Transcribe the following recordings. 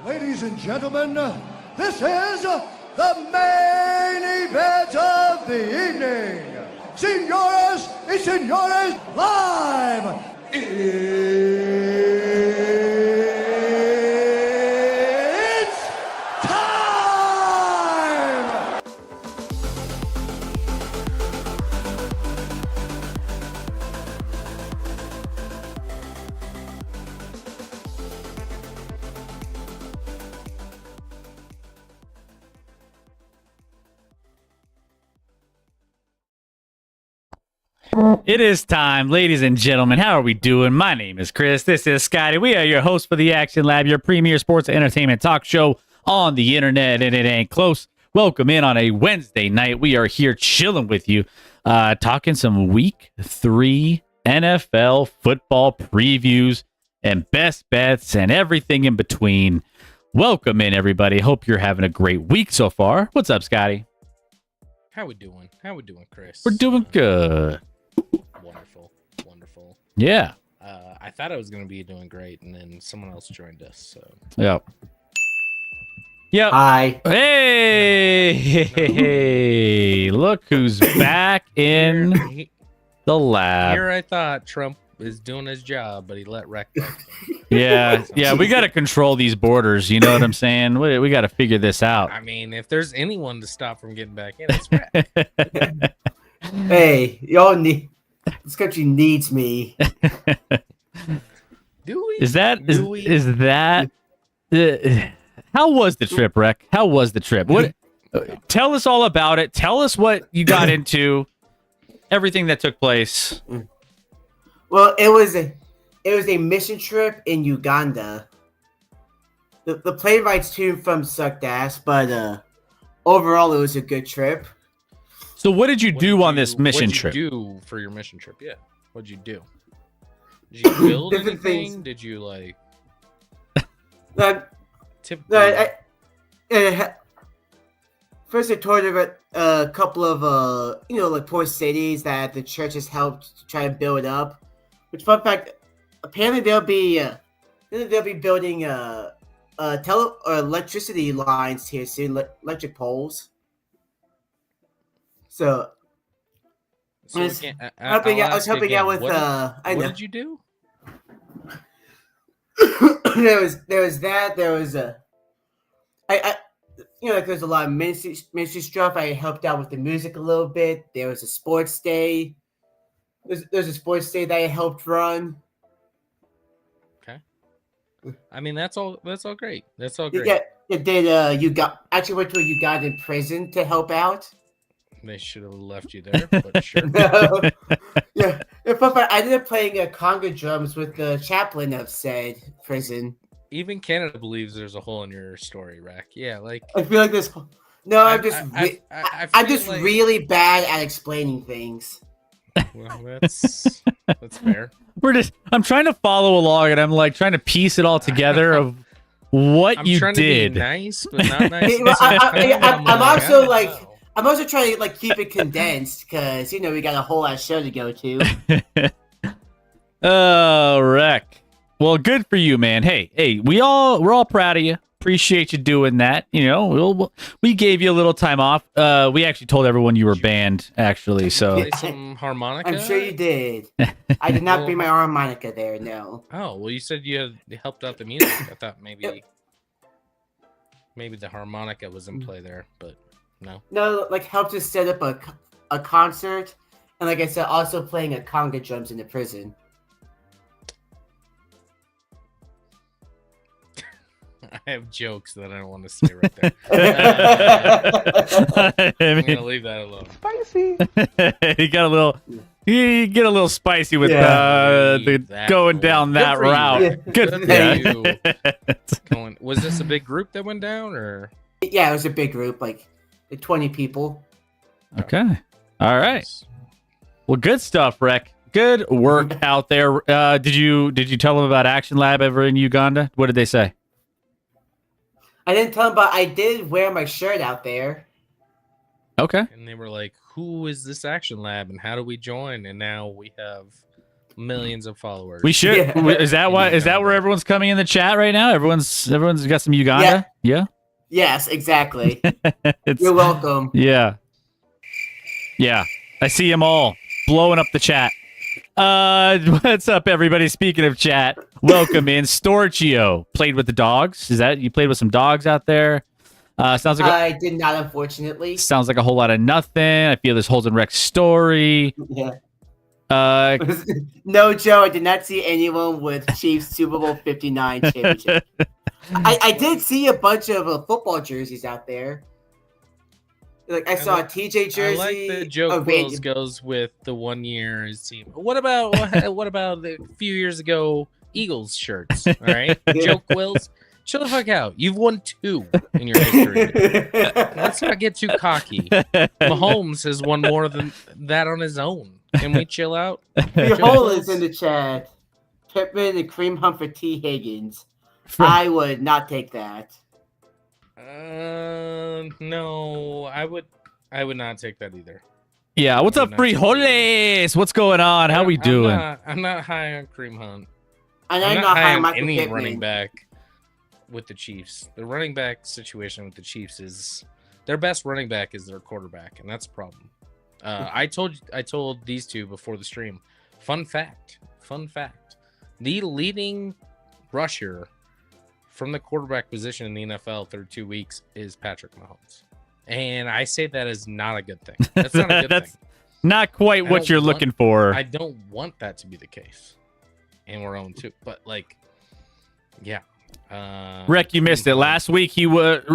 Ladies and gentlemen, this is the main event of the evening. Señoras y señores, live! It's time! It is time, ladies and gentlemen. How are we doing? My name is Chris. This is Scotty. We are your hosts for the Action Lab, your premier sports and entertainment talk show on the internet, and it ain't close. Welcome in on a Wednesday night. We are here chilling with you, talking some Week 3 NFL football previews and best bets and everything in between. Welcome in, everybody. Hope you're having a great week so far. What's up, Scotty? How we doing? How we doing, Chris? We're doing good. Wonderful. Yeah. I thought I was going to be doing great, and then someone else joined us. So. Yep. Hi. Hey, look who's back in the lab. Here I thought Trump is doing his job, but he let Rec back in. Yeah, we got to control these borders. You know what I'm saying? We got to figure this out. I mean, if there's anyone to stop from getting back in, it's Rec. Hey, y'all need this country needs me. Do we? Is that? How was the trip, Rec? How was the trip? What? Tell us all about it. Tell us what you got into. Everything that took place. Well, it was a mission trip in Uganda. The plane rides to and from sucked ass, but overall it was a good trip. So what did you do on this mission trip? What did you do for your mission trip? Yeah. What'd you do? Did you build Different anything? things. Did you like No, first I toured about a couple of like poor cities that the church has helped to try and build up. Which, fun fact, apparently they'll be building electricity lines here soon, electric poles. So I was helping out with what did you do? there was that. There was there's a lot of ministry stuff. I helped out with the music a little bit. There was a sports day. There's a sports day that I helped run. Okay. I mean, that's all great. That's all great. Yeah, you actually went to a Ugandan prison to help out. They should have left you there, but sure. No. Yeah, but I ended up playing conga drums with the chaplain of said prison. Even Canada believes there's a hole in your story, Rack. Yeah, like I feel like this. No, I'm just like, really bad at explaining things. Well, that's fair. I'm trying to follow along, and I'm like trying to piece it all together of what you trying did. To be nice, but not nice. I'm also trying to keep it condensed because we got a whole ass show to go to. Oh, Wreck. Well, good for you, man. Hey, we're all proud of you. Appreciate you doing that. We gave you a little time off. We actually told everyone you were banned, actually. So play some harmonica. I'm sure you did. I did not bring my harmonica there. No. Oh well, you said you helped out the music. I thought maybe the harmonica was in play there, but no. No, helped us set up a concert, and like I said, also playing a conga drums in the prison. I have jokes that I don't want to say right there. I'm gonna leave that alone. Spicy. You get a little spicy with going down that route. Yeah. Good for you. Was this a big group that went down, or? Yeah, it was a big group, like 20 people. Okay. All right. Well, good stuff, Rec. Good work out there. Did you tell them about Action Lab ever in Uganda? What did they say? I didn't tell them, but I did wear my shirt out there. Okay. And they were like, "Who is this Action Lab, and how do we join?" And now we have millions of followers. We should. Yeah. Is that why? Is that where everyone's coming in the chat right now? Everyone's got some Uganda. Yeah. Yes, exactly. You're welcome. Yeah. Yeah. I see them all blowing up the chat. What's up, everybody? Speaking of chat, welcome in. Storchio played with the dogs. Is that you played with some dogs out there? Sounds like I did not, unfortunately. Sounds like a whole lot of nothing. I feel this holds in Rex story. Yeah. No, Joe, I did not see anyone with Chiefs Super Bowl 59 championship. I did see a bunch of football jerseys out there. Like I saw a TJ jersey. I like that Joe a Quills Raven- goes with the 1 year his team. What about a few years ago Eagles shirts? All right, Yeah. Joe Quills, chill the fuck out. You've won 2 in your history. Let's not get too cocky. Mahomes has won more than that on his own. Can we chill out? Behold is in the chat. Pittman and Kareem Hunt for T. Higgins. I would not take that. No, I would not take that either. Yeah, what's up, frijoles? What's going on? How we doing? I'm not high on Kareem Hunt. And I'm I'm not high on on Michael any Pittman. running back with the Chiefs. The running back situation with the Chiefs is their best running back is their quarterback, and that's a problem. I told these two before the stream. Fun fact. The leading rusher from the quarterback position in the NFL through 2 weeks is Patrick Mahomes. And I say that is not a good thing. That's not a good That's thing. not quite I what don't you're want- looking for. I don't want that to be the case. And we're 0-2. But like, yeah. Rick, you missed it. Last week,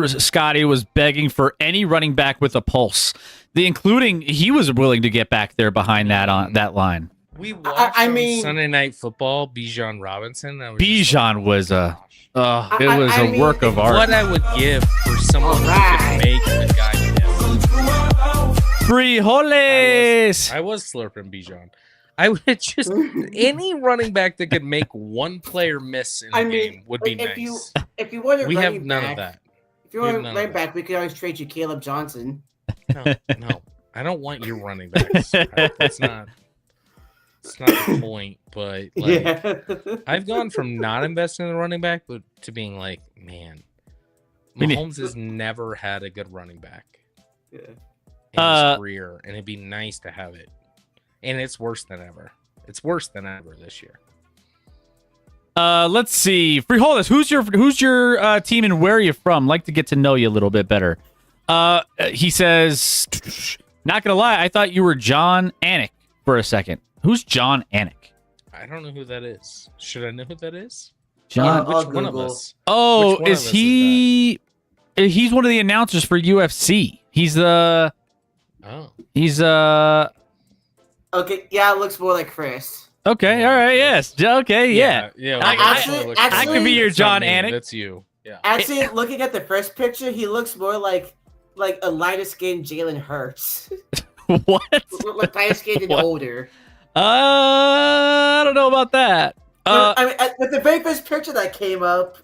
Scotty was begging for any running back with a pulse, including he was willing to get back there behind that line. We watched I on mean- Sunday Night Football, Bijan Robinson. I was just like, Bijan was a gosh. it was I a mean, work of art. What I would give for someone who Alright. could make a guy miss. Frijoles. I was slurping Bijan. I would just any running back that could make one player miss in a I mean, game would be if nice. If you want a We have running none back, of that. If you We have want a none of running that. back, we could always trade you Caleb Johnson. No. I don't want your running backs. That's not. It's not the point. But like, Yeah. I've gone from not investing in the running back, but to being like, man, We need- Mahomes has never had a good running back Yeah. in Uh, his career, and it'd be nice to have it. And it's worse than ever. It's worse than ever this year. Let's see. Frijoles, who's your team and where are you from? Like to get to know you a little bit better. He says, not gonna lie, I thought you were John Anik for a second. Who's John Anik? I don't know who that is. Should I know who that is? John. I'll Which one of Google. us? Oh, which one of is us is he? He's one of the announcers for UFC. He's Oh, Okay, yeah, it looks more like Chris. okay. All right. Yes. Okay. Yeah. yeah. I- well, I could be your that's not John me, Anik. That's you. Yeah. Actually, looking at the first picture, he looks more like a lighter skinned Jalen Hurts. What? Like lighter skinned and What? older. I don't know about that. I mean, with the very first picture that came up,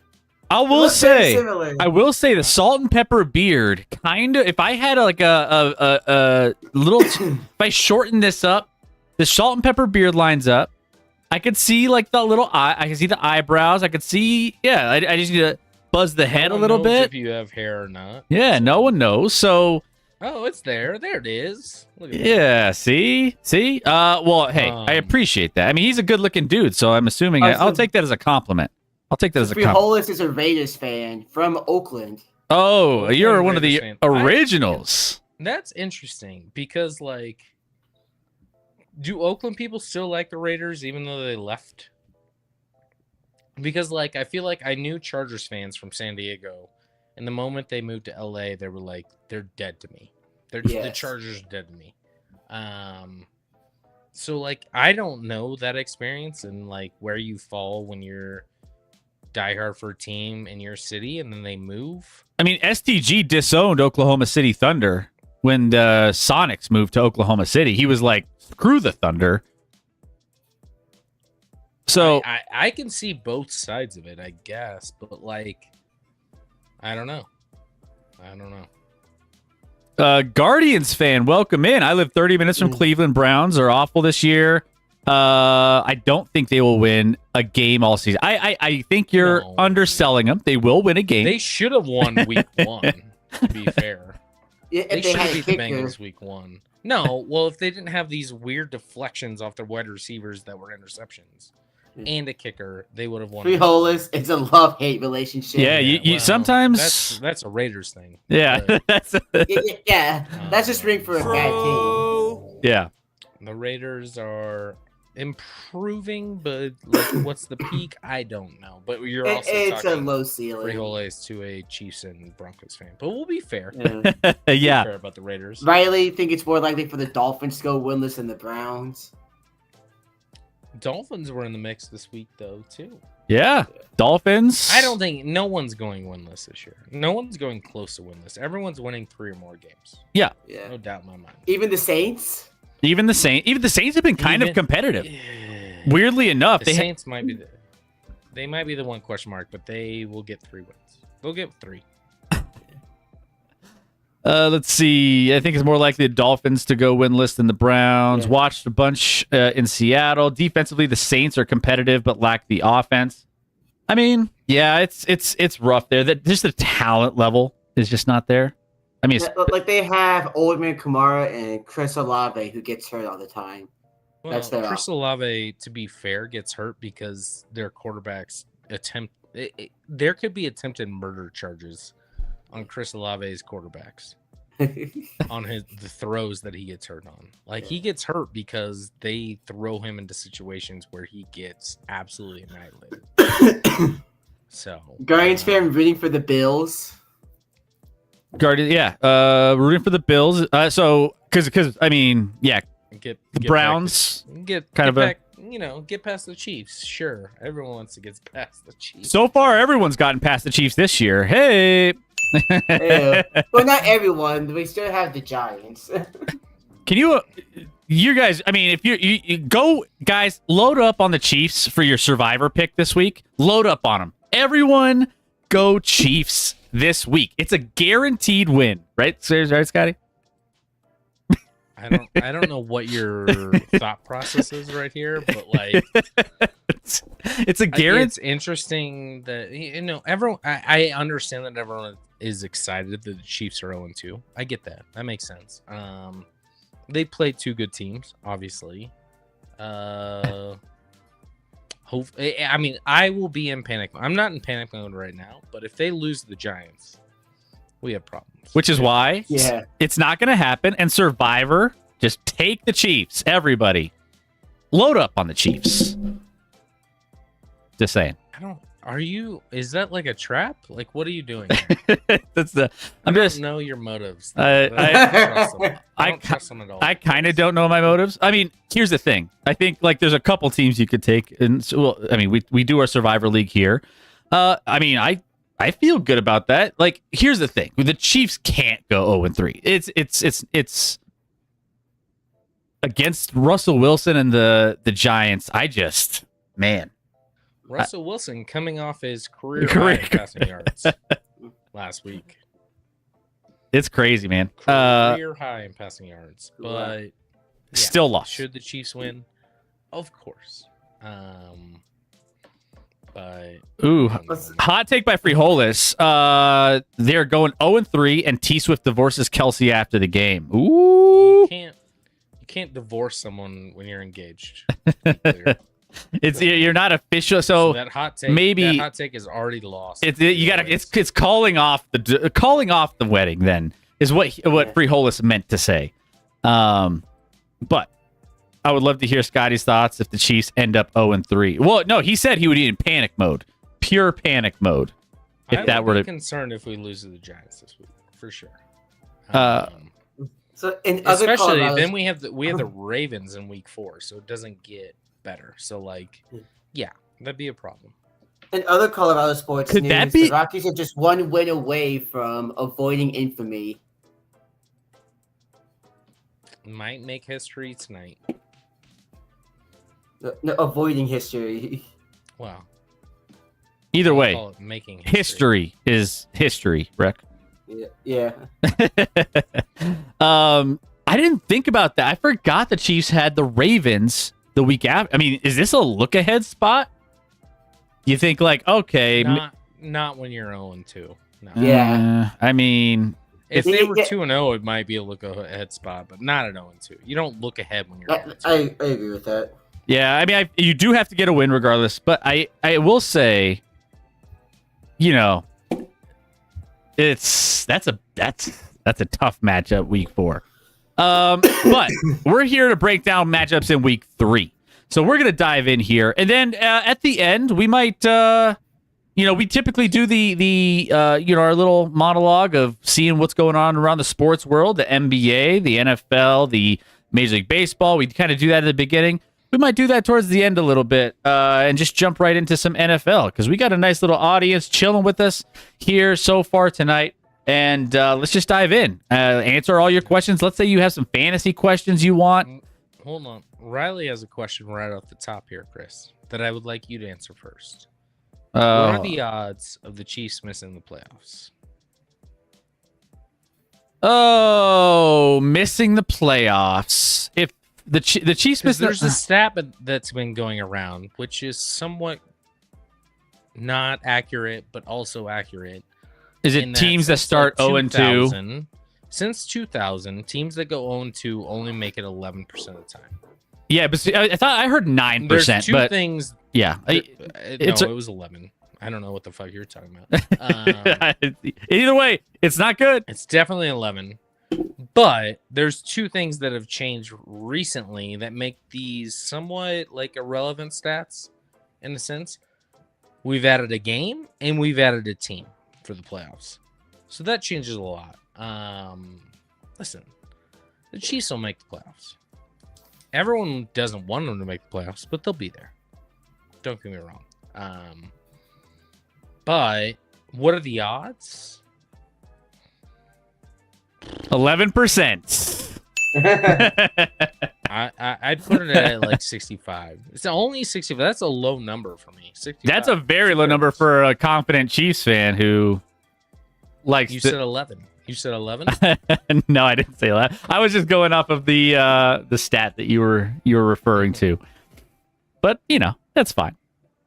I it will looks very say. similar. I will say the salt and pepper beard kind of. If I had like a little, if I shorten this up, the salt and pepper beard lines up. I could see like the little eye. I can see the eyebrows. I could see. Yeah, I just need to buzz the head No a one little knows bit. if you have hair or not. Yeah, no one knows. So Oh, it's there. There it is. Look at that. yeah, see. Well, hey, I Um, appreciate that. I mean, he's a good-looking dude, so I'm assuming I was I'll gonna- take that as a compliment. I'll take that as a compliment. Frijoles is a Raiders fan from Oakland. Oh, Oakland you're one of Raiders the fan. originals. That's interesting because, like, do Oakland people still like the Raiders even though they left? Because, like, I feel like I knew Chargers fans from San Diego, and the moment they moved to LA, they were like, they're dead to me. The Yes. Chargers are dead to me. So, like, I don't know that experience and, like, where you fall when you're diehard for a team in your city and then they move. I mean, STG disowned Oklahoma City Thunder when the Sonics moved to Oklahoma City. He was like, screw the Thunder. So, I can see both sides of it, I guess, but like, I don't know. Guardians fan, welcome in. I live 30 minutes from Cleveland. Browns are awful this year. I don't think they will win a game all season. I think you're No. underselling them. They will win a game. They should have won week 1, to be fair. Yeah, They if they should had have a beat the kicker. Bengals week 1. No, well, if they didn't have these weird deflections off their wide receivers that were interceptions and a kicker, they would have won. Frijoles, it's a love-hate relationship. Yeah, you well, sometimes- that's a Raiders thing. yeah, but that's Yeah, that's just ring for a bad team. yeah. the Raiders are improving, but like, what's the peak? I don't know. But you're also It's a talking low ceiling. Frijoles to a Chiefs and Broncos fan. But we'll be fair. Yeah. Yeah. Fair about the Raiders. Riley think it's more likely for the Dolphins to go winless than the Browns. Dolphins were in the mix this week, though, too. Yeah. Dolphins. I don't think no one's going winless this year. No one's going close to winless. Everyone's winning 3 or more games. Yeah. No doubt in my mind. Even the Saints? Even the Saints have been kind of competitive. Weirdly enough, The Saints might be they might be the one question mark, but they will get 3 wins. They'll get 3. Let's see. I think it's more likely the Dolphins to go winless than the Browns. Yeah. Watched a bunch in Seattle. Defensively, the Saints are competitive but lack the offense. I mean, yeah, it's rough there. That just the talent level is just not there. I mean, Like they have Old Man Kamara and Chris Olave who gets hurt all the time. Well, That's their Chris Olave, to be fair, gets hurt because their quarterbacks there could be attempted murder charges on Chris Olave's quarterbacks on the throws that he gets hurt on. Like he gets hurt because they throw him into situations where he gets absolutely annihilated. So Guardians fan rooting for the Bills. Guardian, yeah. Rooting for the Bills. So because I mean, yeah, get the back Browns to, get kind get of back, get past the Chiefs. Sure, everyone wants to get past the Chiefs. so far everyone's gotten past the Chiefs this year. Hey. Yeah. Well, not everyone. We still have the Giants. Can you guys, I mean, if you go, guys, load up on the Chiefs for your survivor pick this week. Load up on them. Everyone go Chiefs this week. It's a guaranteed win, right? Right, Scotty? I don't know what your thought process is right here, but like it's a guarantee. It's interesting that everyone. I understand that everyone is excited that the Chiefs are 0-2. I get that. That makes sense. They played 2 good teams, obviously. I mean, I will be in panic. I'm not in panic mode right now, but if they lose the Giants, we have problems. Which is why it's not going to happen. And Survivor, just take the Chiefs. Everybody, load up on the Chiefs. Just saying. Is that like a trap? Like, what are you doing? I don't know your motives. I don't trust them at all. I kind of don't know my motives. I mean, here's the thing. I think like there's a couple teams you could take, and I mean, we do our Survivor League here. I mean, I feel good about that. Like, here's the thing: the Chiefs can't go 0-3. It's against Russell Wilson and the Giants. Man. Russell Wilson coming off his career high in passing yards last week. It's crazy, man. Career high in passing yards, but still lost. Should the Chiefs win? Of course. But hot take by Frijoles. They're going 0-3, and T Swift divorces Kelsey after the game. Ooh, you can't divorce someone when you're engaged. You're not official, so that hot take. Maybe that hot take is already lost. It's calling off the wedding. Then is what Frijoles meant to say. But I would love to hear Scotty's thoughts if the Chiefs end up 0-3. Well, no, he said he would be in panic mode, pure panic mode. If that were to concerned if we lose to the Giants this week, for sure. So in especially then we have the Ravens in week 4, so it doesn't get better. So like, yeah, that'd be a problem. In other Colorado sports Could news, that be... the Rockies are just 1 win away from avoiding infamy. Might make history tonight. No, avoiding history. Wow. Either way, making history is history, Rick. Yeah. I didn't think about that. I forgot the Chiefs had the Ravens the week after. I mean, is this a look ahead spot? You think like, okay, not when you're 0-2. No. Yeah. I mean, if they were 2-0, it might be a look ahead spot, but not at 0-2. You don't look ahead when you're 0-2. I agree with that. Yeah, I mean, you do have to get a win regardless, but I will say, that's a tough matchup week 4. But we're here to break down matchups in week 3. So we're gonna dive in here, and then at the end we might, we typically do the our little monologue of seeing what's going on around the sports world, the NBA, the NFL, the Major League Baseball. We kind of do that at the beginning. We might do that towards the end a little bit, and just jump right into some NFL because we got a nice little audience chilling with us here so far tonight. And let's just dive in. Answer all your questions. Let's say you have some fantasy questions you want. Hold on. Riley has a question right off the top here, Chris, that I would like you to answer first. What are the odds of the Chiefs missing the playoffs? Oh, missing the playoffs. If the Chiefs miss, there's a stat that's been going around, which is somewhat not accurate, but also accurate. Is it teams that start 0-2? Since 2000, teams that go 0-2 only make it 11% of the time. Yeah, but see, I thought I heard 9%. There's two but things. Yeah, it was 11. I don't know what the fuck you're talking about. Either way, it's not good. It's definitely 11. But there's two things that have changed recently that make these somewhat like irrelevant stats in a sense. We've added a game and we've added a team for the playoffs. So that changes a lot. Listen, the Chiefs will make the playoffs. Everyone doesn't want them to make the playoffs, but they'll be there. Don't get me wrong. But what are the odds? 11%. I'd put it at like 65. It's only 65. That's a low number for me. 65. That's a very low number for a confident Chiefs fan who likes. You said 11. You said 11? No, I didn't say that. I was just going off of the stat that you were referring to. But that's fine.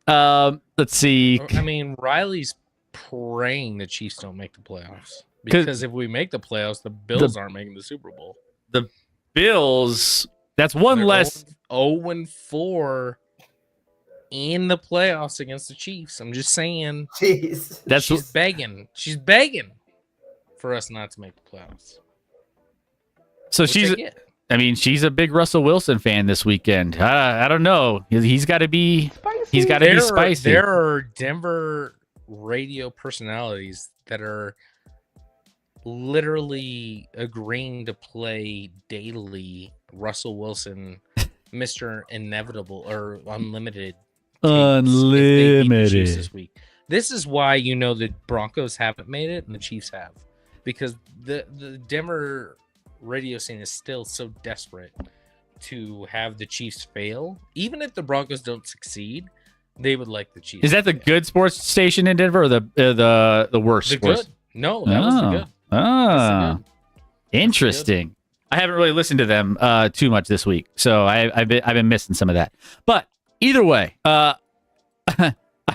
Let's see. I mean, Riley's praying the Chiefs don't make the playoffs because if we make the playoffs, the Bills aren't making the Super Bowl. The Bills. That's one They're less. 0-4 in the playoffs against the Chiefs. I'm just saying. Jeez. She's begging. She's begging for us not to make the playoffs. So she's a big Russell Wilson fan this weekend. I don't know. He's got to be. He's got to be spicy. There are Denver radio personalities that are literally agreeing to play daily Russell Wilson, Mr. Inevitable or Unlimited. Unlimited this week. This is why the Broncos haven't made it and the Chiefs have, because the Denver radio scene is still so desperate to have the Chiefs fail. Even if the Broncos don't succeed, they would like the Chiefs. Is that the good sports station in Denver or the worst? The sports? good? No, that was the good. Interesting. I haven't really listened to them too much this week, so I've been missing some of that. But either way, I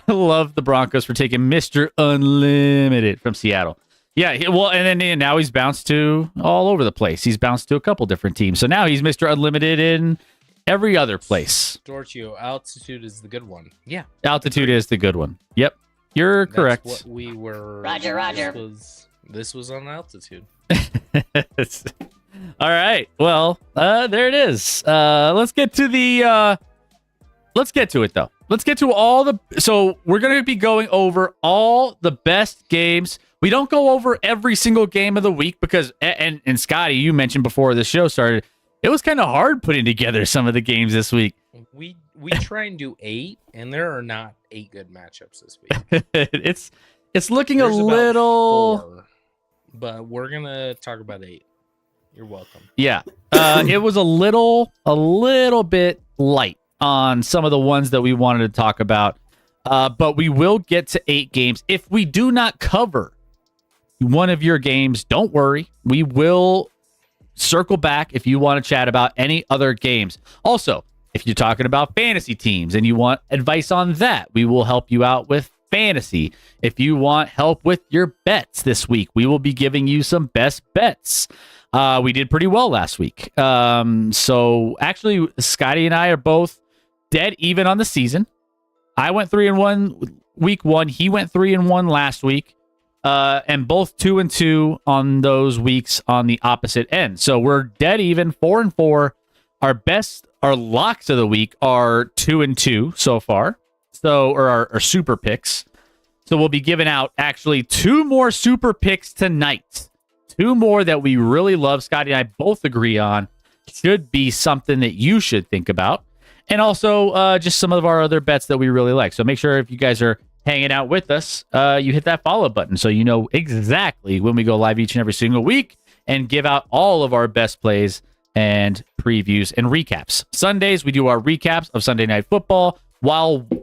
love the Broncos for taking Mr. Unlimited from Seattle. Yeah, well, and then now he's bounced to all over the place. He's bounced to a couple different teams, so now he's Mr. Unlimited in every other place. Dorchio, altitude is the good one. Yeah, altitude is the good one. Yep, you're correct. What we were. Roger. This was on altitude. All right. Well, there it is. Let's get to the. Let's get to it though. Let's get to all the. So we're going to be going over all the best games. We don't go over every single game of the week because, and Scotty, you mentioned before the show started, it was kind of hard putting together some of the games this week. We try and do 8, and there are not 8 good matchups this week. It's looking There's a little. 4, but we're gonna talk about 8. You're welcome. Yeah, it was a little bit light on some of the ones that we wanted to talk about, but we will get to 8 games. If we do not cover one of your games, don't worry. We will circle back if you want to chat about any other games. Also, if you're talking about fantasy teams and you want advice on that, we will help you out with fantasy. If you want help with your bets this week, we will be giving you some best bets. We did pretty well last week. So actually, Scotty and I are both dead even on the season. I went 3-1 week 1. He went 3-1 last week. And both 2-2 on those weeks on the opposite end. So we're dead even, 4-4 our locks of the week are 2-2 so far. So, or our super picks. So we'll be giving out actually 2 more super picks tonight. 2 more that we really love. Scotty and I both agree on. Should be something that you should think about. And also just some of our other bets that we really like. So make sure if you guys are hanging out with us, you hit that follow button so you know exactly when we go live each and every single week and give out all of our best plays and previews and recaps. Sundays, we do our recaps of Sunday Night Football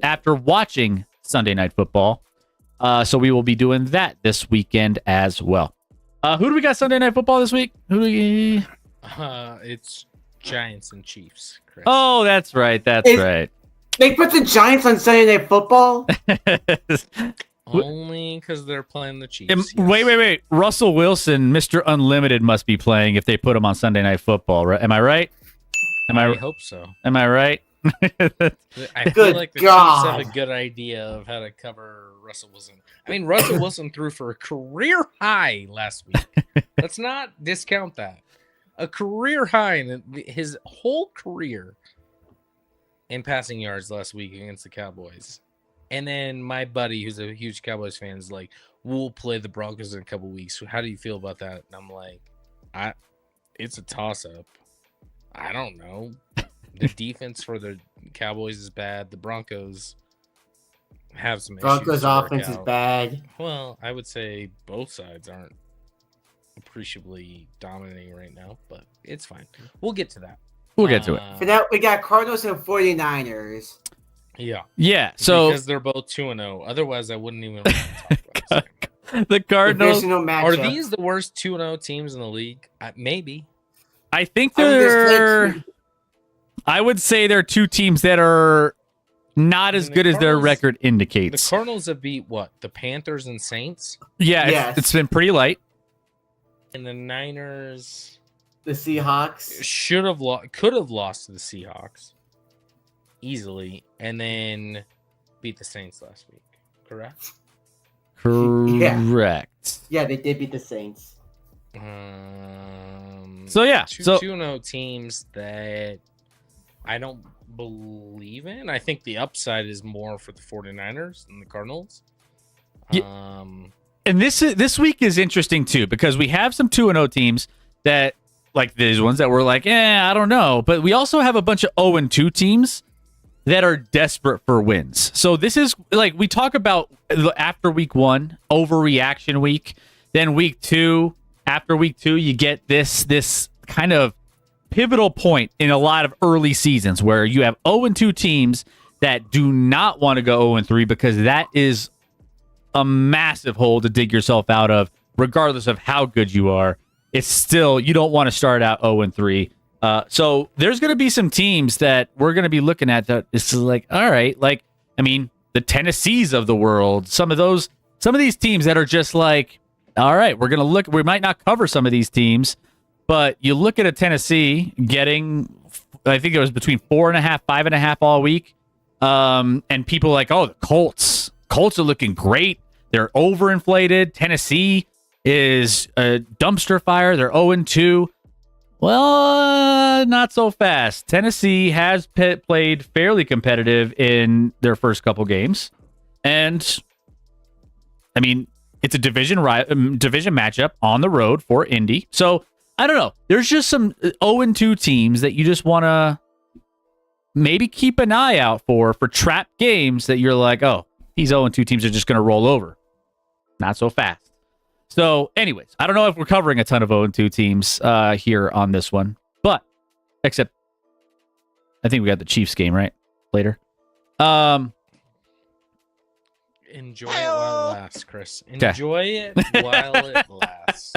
after watching Sunday Night Football. So we will be doing that this weekend as well. Who do we got Sunday Night Football this week? It's Giants and Chiefs, Chris. Oh, that's right. Right. They put the Giants on Sunday Night Football. Only because they're playing the Chiefs. Yes. Wait. Russell Wilson, Mr. Unlimited, must be playing if they put him on Sunday Night Football, right? Am I right? I hope so. Am I right? I feel like the Chiefs have a good idea of how to cover Russell Wilson. I mean, Russell Wilson threw for a career high last week. Let's not discount that. A career high in his whole career in passing yards last week against the Cowboys. And then my buddy, who's a huge Cowboys fan, is like, we'll play the Broncos in a couple weeks. So how do you feel about that? And I'm like, it's a toss-up. I don't know. The defense for the Cowboys is bad. The Broncos have some issues. Broncos offense is bad. Well, I would say both sides aren't appreciably dominating right now, but it's fine. We'll get to that. We'll get to it. For that, we got Cardinals and 49ers. Yeah. So because they're both 2-0. Otherwise, I wouldn't even want to talk about this. The Cardinals are these the worst 2-0 teams in the league? Maybe. I think they're. I would say they're 2 teams that are not as good as their record indicates. The Cardinals have beat what? The Panthers and Saints? Yeah, yes. It's been pretty light. And the Niners, the Seahawks could have lost to the Seahawks easily, and then beat the Saints last week. Correct. Yeah, they did beat the Saints. So yeah, 2-0 teams that I don't believe in. I think the upside is more for the 49ers than the Cardinals. And this week is interesting too because we have some 2-0 teams that like these ones that were like, I don't know, but we also have a bunch of 0-2 teams that are desperate for wins. So this is like we talk about after week 1, overreaction week, then week 2, after week 2 you get this kind of pivotal point in a lot of early seasons where you have 0-2 teams that do not want to go 0-3 because that is a massive hole to dig yourself out of, regardless of how good you are. It's still, you don't want to start out 0-3. So there's going to be some teams that we're going to be looking at that it's like, all right, like, I mean, the Tennessees of the world, some of these teams that are just like, all right, we're going to look, we might not cover some of these teams, but you look at a Tennessee getting, I think it was between 4.5, 5.5 all week. And people are like, oh, the Colts are looking great. They're overinflated. Tennessee is a dumpster fire. They're 0-2. Well, not so fast. Tennessee has played fairly competitive in their first couple games. And, I mean, it's a division matchup on the road for Indy. So, I don't know. There's just some 0-2 teams that you just want to maybe keep an eye out for trap games that you're like, oh, these 0-2 teams are just going to roll over. Not so fast. So, anyways, I don't know if we're covering a ton of 0-2 teams here on this one, but except I think we got the Chiefs game right later. Enjoy it while it lasts, Chris. Enjoy it while it lasts.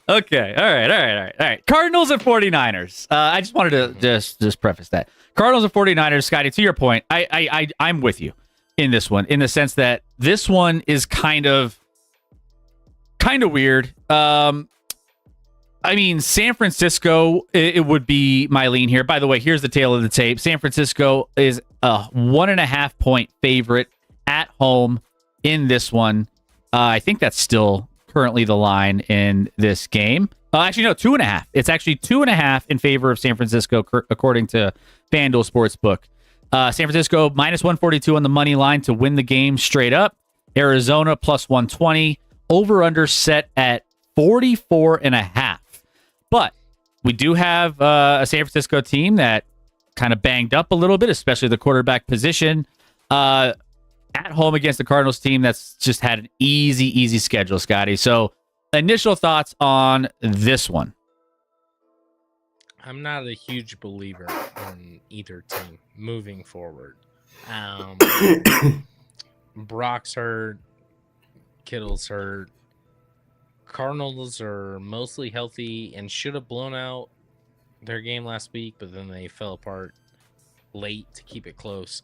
Okay. All right. Cardinals and 49ers. I just wanted to just preface that. Cardinals and 49ers, Scotty, to your point, I'm with you in this one, in the sense that this one is kind of weird. I mean, San Francisco, it would be my lean here. By the way, here's the tail of the tape. San Francisco is a 1.5 point favorite at home in this one. I think that's still currently the line in this game. Actually, no, 2.5. It's actually 2.5 in favor of San Francisco, according to FanDuel Sportsbook. San Francisco minus 142 on the money line to win the game straight up. Arizona plus 120. Over-under set at 44.5. But we do have a San Francisco team that kind of banged up a little bit, especially the quarterback position. At home against the Cardinals team that's just had an easy schedule, Scotty. So initial thoughts on this one. I'm not a huge believer in either team moving forward. Brock's hurt. Kittle's hurt. Cardinals are mostly healthy and should have blown out their game last week, but then they fell apart late to keep it close.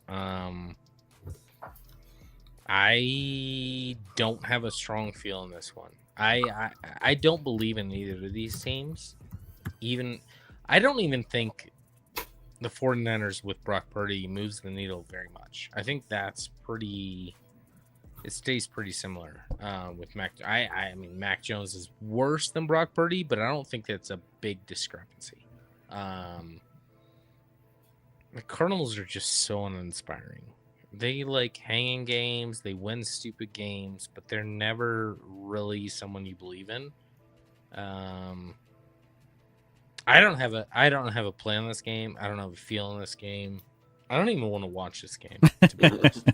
I don't have a strong feel in this one. I don't believe in either of these teams. I don't even think the 49ers with Brock Purdy moves the needle very much. I think that's pretty. It stays pretty similar with Mac. I mean, Mac Jones is worse than Brock Purdy, but I don't think that's a big discrepancy. The Cardinals are just so uninspiring. They like hanging games, they win stupid games, but they're never really someone you believe in. I don't have a play on this game. I don't have a feel on this game. I don't even want to watch this game, to be honest.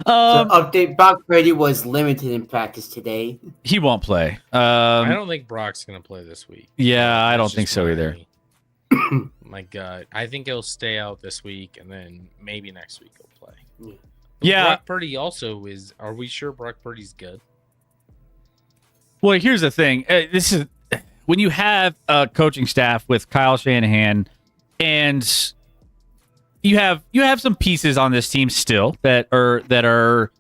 So update: Brock Purdy was limited in practice today. He won't play. I don't think Brock's gonna play this week. Yeah, I don't That's think just so my- either. My God, I think he'll stay out this week, and then maybe next week he'll play. But Yeah. Brock Purdy also is. Are we sure Brock Purdy's good? Well, here's the thing. This is when you have a coaching staff with Kyle Shanahan, and you have some pieces on this team still that are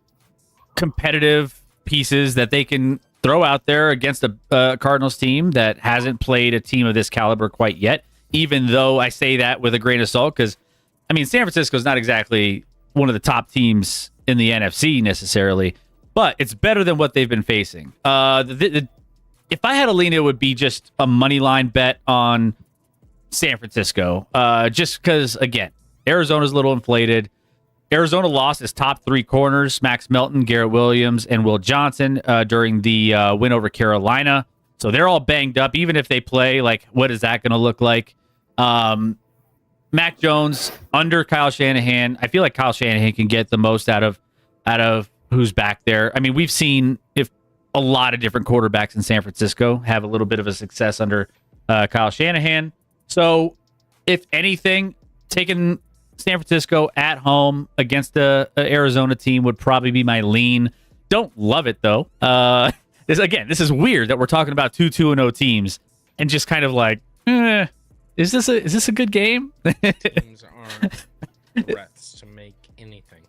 competitive pieces that they can throw out there against a Cardinals team that hasn't played a team of this caliber quite yet. Even though I say that with a grain of salt, because I mean San Francisco is not exactly one of the top teams in the NFC necessarily, but it's better than what they've been facing. If I had a lean, it would be just a money line bet on San Francisco, just because again, Arizona's a little inflated. Arizona lost its top three corners: Max Melton, Garrett Williams, and Will Johnson during the win over Carolina. So they're all banged up. Even if they play, like, what is that going to look like? Mac Jones under Kyle Shanahan. I feel like Kyle Shanahan can get the most out of who's back there. I mean, we've seen if a lot of different quarterbacks in San Francisco have a little bit of a success under Kyle Shanahan. So, if anything, taking San Francisco at home against the Arizona team would probably be my lean. Don't love it though. This is weird that we're talking about 2-2-0 teams and just kind of like, is this a good game? Teams aren't threats to make anything.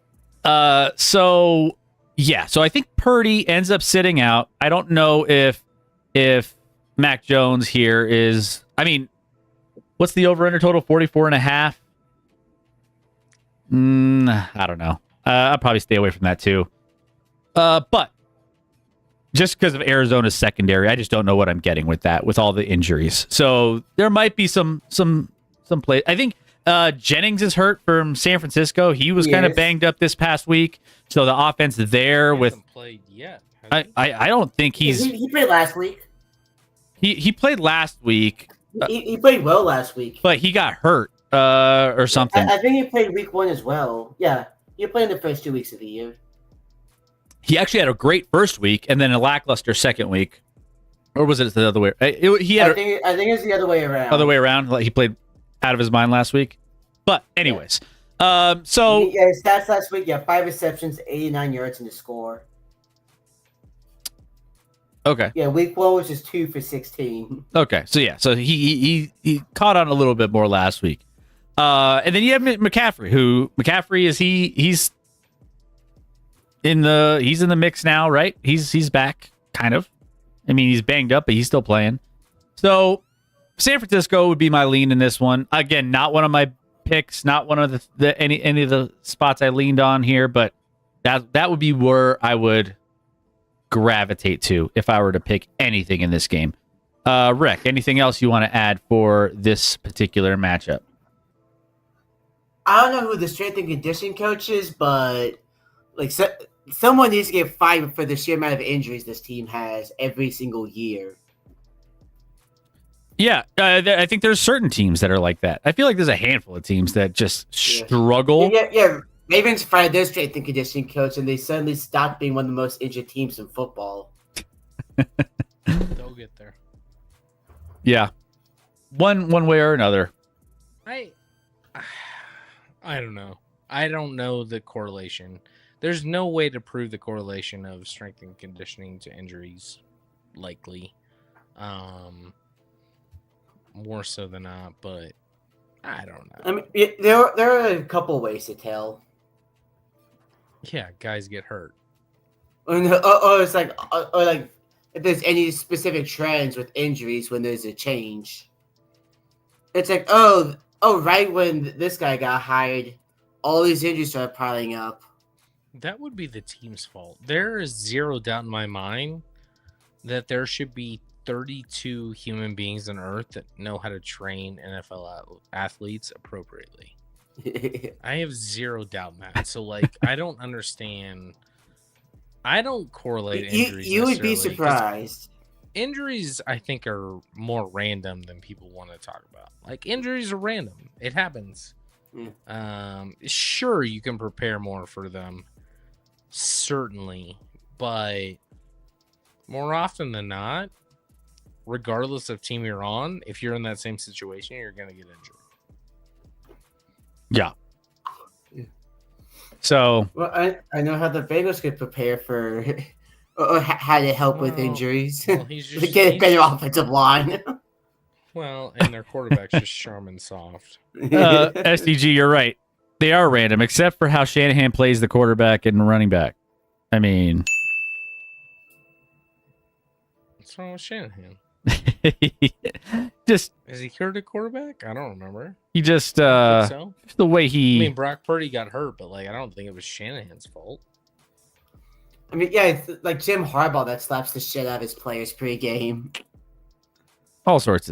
So I think Purdy ends up sitting out. I don't know if Mac Jones here is. I mean, what's the over under total? 44.5. I don't know. I'll probably stay away from that too. But just because of Arizona's secondary, I just don't know what I'm getting with that, with all the injuries. So there might be some play. I think Jennings is hurt from San Francisco. He was kind of Yes. banged up this past week. So the offense there He with hasn't played yet. has he? I don't think He played last week. he played last week, He played well last week. but he got hurt or something. I think he played week 1 as well. Yeah, he played in the first 2 weeks of the year. He actually had a great first week and then a lackluster second week. Or was it the other way? He had I think it's the other way around. other way around. Like he played out of his mind last week. But anyways, so Yeah, his stats last week. Yeah, 5 receptions, 89 yards, and a score. okay, Yeah, week 1 was just 2 for 16. okay, so he caught on a little bit more last week. And then you have McCaffrey, he's in the mix now, right? He's back, kind of. I mean, he's banged up, but he's still playing. So San Francisco would be my lean in this one. Again, not one of my picks, not one of any of the spots I leaned on here, but that would be where I would gravitate to if I were to pick anything in this game. Rick, anything else you want to add for this particular matchup? I don't know who the strength and conditioning coach is, but like someone needs to get fired for the sheer amount of injuries this team has every single year. Yeah, I think there's certain teams that are like that. I feel like there's a handful of teams that just struggle. Yeah. Ravens fired their strength and conditioning coach, and they suddenly stopped being one of the most injured teams in football. They'll get there. Yeah, one way or another. I don't know. I don't know the correlation. There's no way to prove the correlation of strength and conditioning to injuries, likely. More so than not, but I don't know. I mean, there are a couple ways to tell. Yeah, guys get hurt. Or it's like, or like if there's any specific trends with injuries when there's a change. It's like, right when this guy got hired, all these injuries started piling up. That would be the team's fault. There is zero doubt in my mind that there should be 32 human beings on Earth that know how to train NFL athletes appropriately. I have zero doubt in that. So, like, I don't understand. I don't correlate injuries. You would be surprised. Injuries, I think, are more random than people want to talk about. Like, injuries are random. It happens. Yeah. Sure, you can prepare more for them. Certainly. But more often than not, regardless of team you're on, if you're in that same situation, you're going to get injured. Yeah. So, well, I know how the Bengals could prepare for or how to help with injuries. Well, he's just, get a better offensive line. Well, and their quarterback's just Charmin soft. SDG, you're right. They are random, except for how Shanahan plays the quarterback and running back. I mean, what's wrong with Shanahan? just is he hurt at quarterback? I don't remember. He just so. Just the way he. I mean, Brock Purdy got hurt, but like I don't think it was Shanahan's fault. I mean, yeah, it's like Jim Harbaugh that slaps the shit out of his players pre-game. All sorts.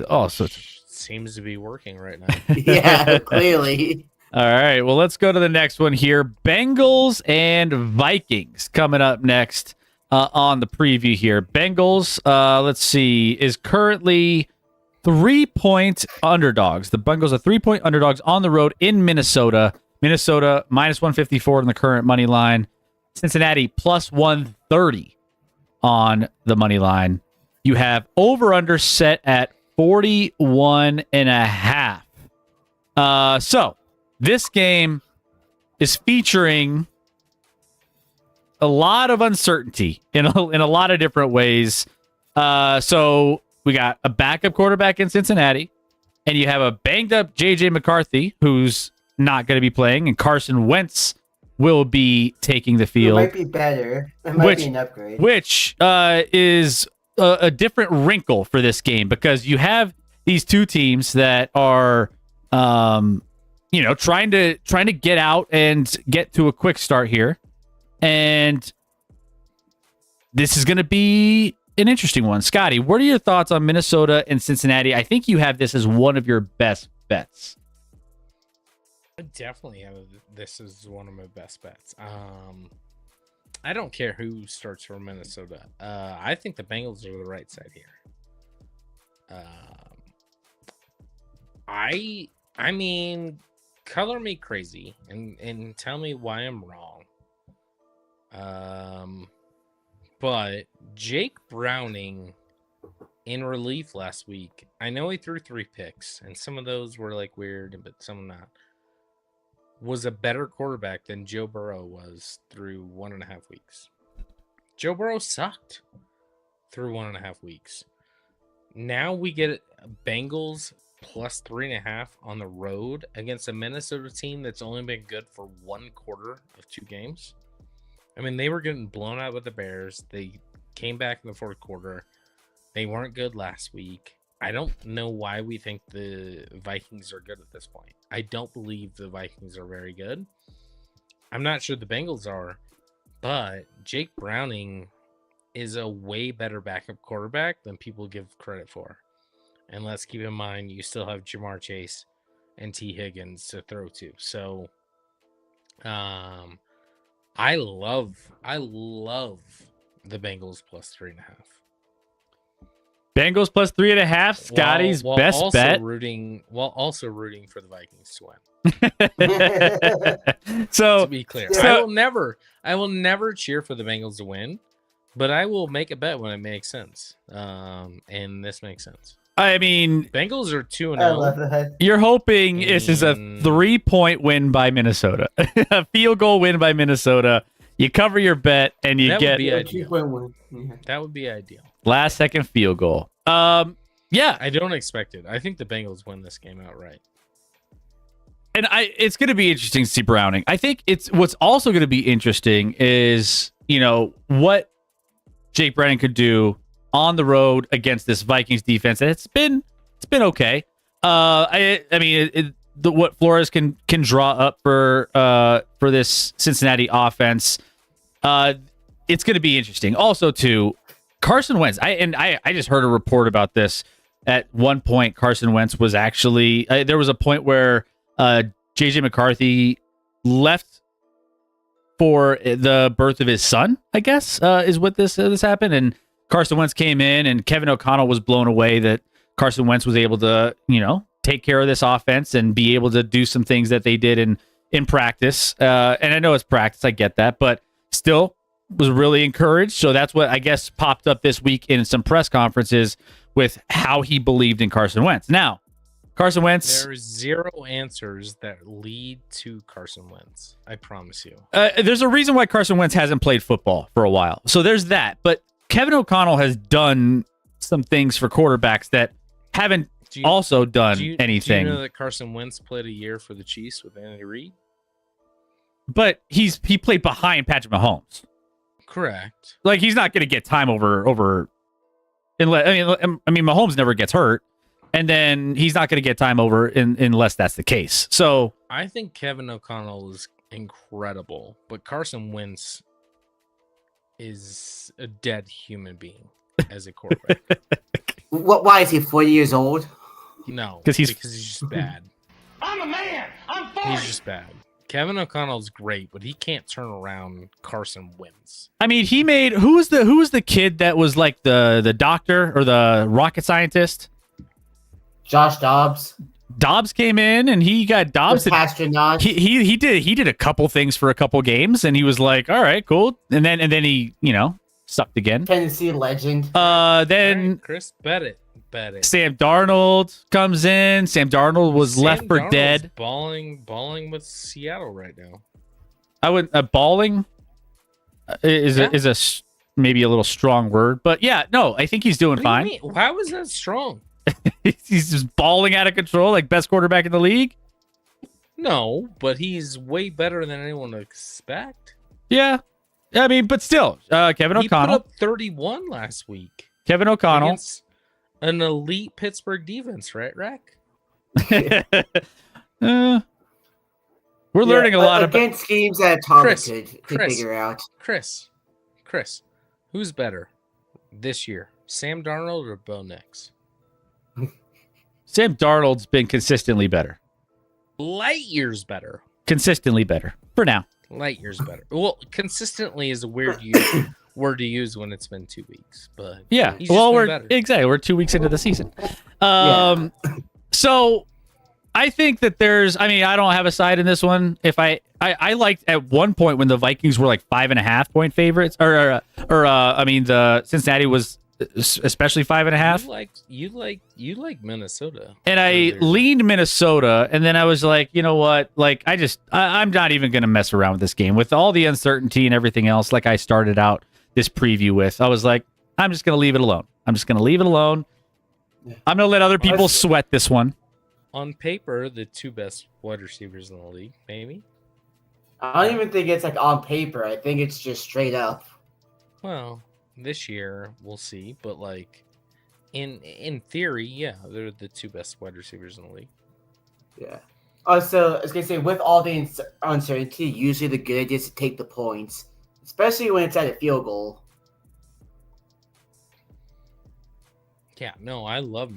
Seems to be working right now. Yeah, clearly. All right, well, let's go to the next one here. Bengals and Vikings coming up next on the preview here. Bengals, let's see, is currently 3-point underdogs. The Bengals are 3-point underdogs on the road in Minnesota. Minnesota minus 154 in the current money line. Cincinnati plus 130 on the money line. You have over-under set at 41.5. So this game is featuring a lot of uncertainty in a lot of different ways. So we got a backup quarterback in Cincinnati, and you have a banged-up J.J. McCarthy, who's not going to be playing, and Carson Wentz will be taking the field. It might be better. It might be an upgrade. Which is a different wrinkle for this game, because you have these two teams that are, trying to get out and get to a quick start here, and this is going to be an interesting one. Scotty, what are your thoughts on Minnesota and Cincinnati? I think you have this as one of your best bets. I definitely have this as one of my best bets. I don't care who starts for Minnesota. I think the Bengals are the right side here. I mean, color me crazy and tell me why I'm wrong. But Jake Browning in relief last week, I know he threw 3 picks, and some of those were like weird, but some not. Was a better quarterback than Joe Burrow was through 1.5 weeks. Joe Burrow sucked through 1.5 weeks. Now we get Bengals plus 3.5 on the road against a Minnesota team that's only been good for 1 quarter of 2 games. I mean, they were getting blown out with the Bears. They came back in the 4th quarter. They weren't good last week. I don't know why we think the Vikings are good at this point. I don't believe the Vikings are very good. I'm not sure the Bengals are, but Jake Browning is a way better backup quarterback than people give credit for. And let's keep in mind you still have Jamar Chase and T. Higgins to throw to. So I love the Bengals plus 3.5. Bengals plus 3.5. Scotty's While best also bet. While also rooting for the Vikings to win. So To be clear, so- I will never cheer for the Bengals to win, but I will make a bet when it makes sense. And this makes sense. I mean, Bengals are 2-0. I love that. you're hoping this is a 3-point win by Minnesota, a field goal win by Minnesota. You cover your bet and you That would get be Yeah, ideal. 2.1. Yeah. That would be ideal. last second field goal. Yeah, I don't expect it. I think the Bengals win this game outright. and it's going to be interesting to see Browning. I think what's also going to be interesting is, what Jake Browning could do on the road against this Vikings defense. And it's been okay. I mean, what Flores can draw up for this Cincinnati offense. It's going to be interesting. Also, too, Carson Wentz. I just heard a report about this. At one point, Carson Wentz was actually there was a point where JJ McCarthy left for the birth of his son, I guess, is what this happened. And Carson Wentz came in, and Kevin O'Connell was blown away that Carson Wentz was able to, take care of this offense and be able to do some things that they did in practice. And I know it's practice, I get that, but still was really encouraged. So that's what I guess popped up this week in some press conferences with how he believed in Carson Wentz. Now, Carson Wentz. There's 0 answers that lead to Carson Wentz. I promise you. There's a reason why Carson Wentz hasn't played football for a while. So there's that. But Kevin O'Connell has done some things for quarterbacks that haven't also done anything. Do you know that Carson Wentz played a year for the Chiefs with Andy Reid? But he played behind Patrick Mahomes. Correct. Like, he's not going to get time over. Unless, I mean, Mahomes never gets hurt, and then he's not going to get time over unless that's the case. So I think Kevin O'Connell is incredible, but Carson Wentz is a dead human being as a quarterback. Why is he 40 years old? No, 'Cause he's just bad. I'm a man. I'm 40. He's just bad. Kevin O'Connell's great, but he can't turn around Carson Wentz. I mean, he made who was the kid that was like the doctor or the rocket scientist? Josh Dobbs. Dobbs came in and he got Dobbs. Astronaut. He did a couple things for a couple games and he was like, all right, cool. And then he sucked again. Tennessee legend. Then All right, Chris, bet it. Sam Darnold comes in. Sam Darnold was left for Darnold's dead. Balling with Seattle right now. I would balling is maybe a little strong word, but yeah, no, I think he's doing What fine. do you mean? How is that strong? He's just balling out of control, like best quarterback in the league. No, but he's way better than anyone would expect. Yeah, I mean, but still, Kevin He put O'Connell. up 31 last week Kevin O'Connell. against an elite Pittsburgh defense, right, Rack? We're learning a lot about. against schemes that Tom Chris, could Chris. figure out. Chris, who's better this year, Sam Darnold or Bo Nix? Sam Darnold's been consistently better. Light years better. Consistently better for now. Light years better. Well, consistently is a weird word to use when it's been 2 weeks, but Yeah. he's Well, just been better. we're 2 weeks into the season. So I think that I don't have a side in this one. If I liked at one point when the Vikings were like 5.5 point favorites, or the Cincinnati was especially 5.5. You like Minnesota, And I earlier. leaned Minnesota, and then I was like, you know what? Like, I'm not even going to mess around with this game with all the uncertainty and everything else. Like I started out this preview with, I was like, I'm just going to leave it alone. I'm going to let other people sweat this one. On paper, the 2 best wide receivers in the league, maybe. I don't even think it's like on paper. I think it's just straight up. Well, this year we'll see, but like in theory, yeah, they're the 2 best wide receivers in the league. Yeah. Also, I was gonna say, with all the uncertainty, usually the good idea is to take the points, especially when it's at a field goal. Yeah, no, I love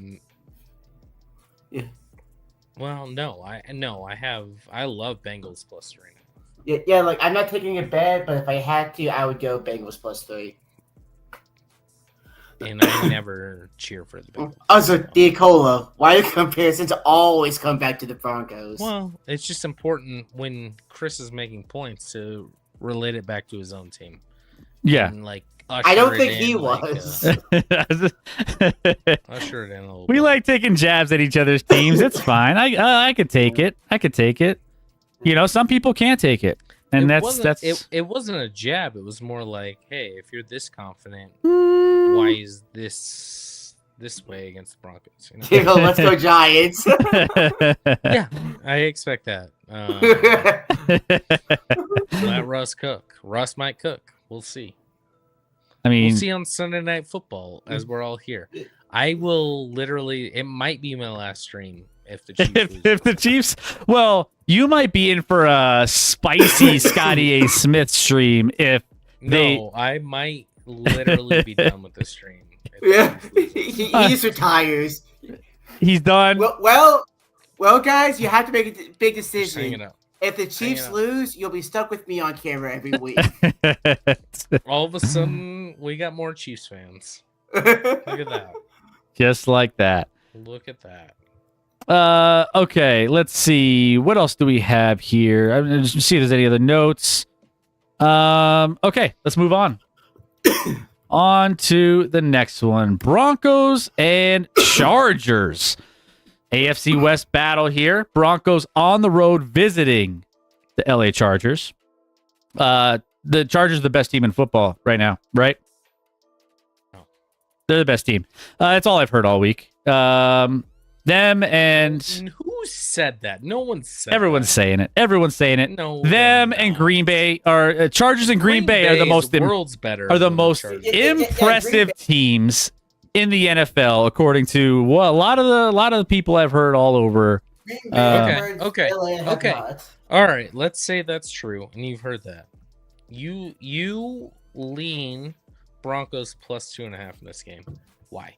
Well, no, I love Bengals +3. Yeah, like I'm not taking a bet, but if I had to, I would go Bengals +3. And I never cheer for the Bengals. Also, so. Diacola, why do comparisons always come back to the Broncos? Well, it's just important when Chris is making points to relate it back to his own team. Yeah. And, like, I don't usher think it he in, like, was. usher it in a little We bit. like taking jabs at each other's teams. It's fine. I could take it. I could take it. You know, some people can't take it, and It it wasn't a jab. It was more like, hey, if you're this confident, why is this way against the Broncos? You know? Diacola, let's go Giants. Yeah, I expect that. Let Russ cook. Russ might cook. We'll see. I mean, We'll see on Sunday Night Football as we're all here. I will literally. It might be my last stream if the Chiefs lose. if the Chiefs, well, you might be in for a spicy Scotty A. Smith stream if they. No, I might literally be done with this stream. if the Yeah, Chiefs lose. he just retires. He's done. Well, guys, you have to make a big Just hanging decision. out. If the Chiefs out. lose, you'll be stuck with me on camera every week. All of a sudden, we got more Chiefs fans. Look at that. Just like that. Look at that. Okay, let's see. What else do we have here? I'm gonna just see if there's any other notes. Okay, let's move on. On to the next one. Broncos and Chargers. AFC West battle here. Broncos on the road visiting the LA Chargers. The Chargers are the best team in football right now, right? No. They're the best team. That's all I've heard all week. Them and And who said that? No one said everyone's that. saying it. Everyone's saying it. No. Them they're and not. Green Bay are Chargers and Green Bay are the is most worlds better. are the than most Chargers. Yeah, impressive Green teams in the NFL, according to a lot of the people I've heard all over. Okay. Okay. All right, let's say that's true, and you've heard that. You lean Broncos +2.5 in this game. Why?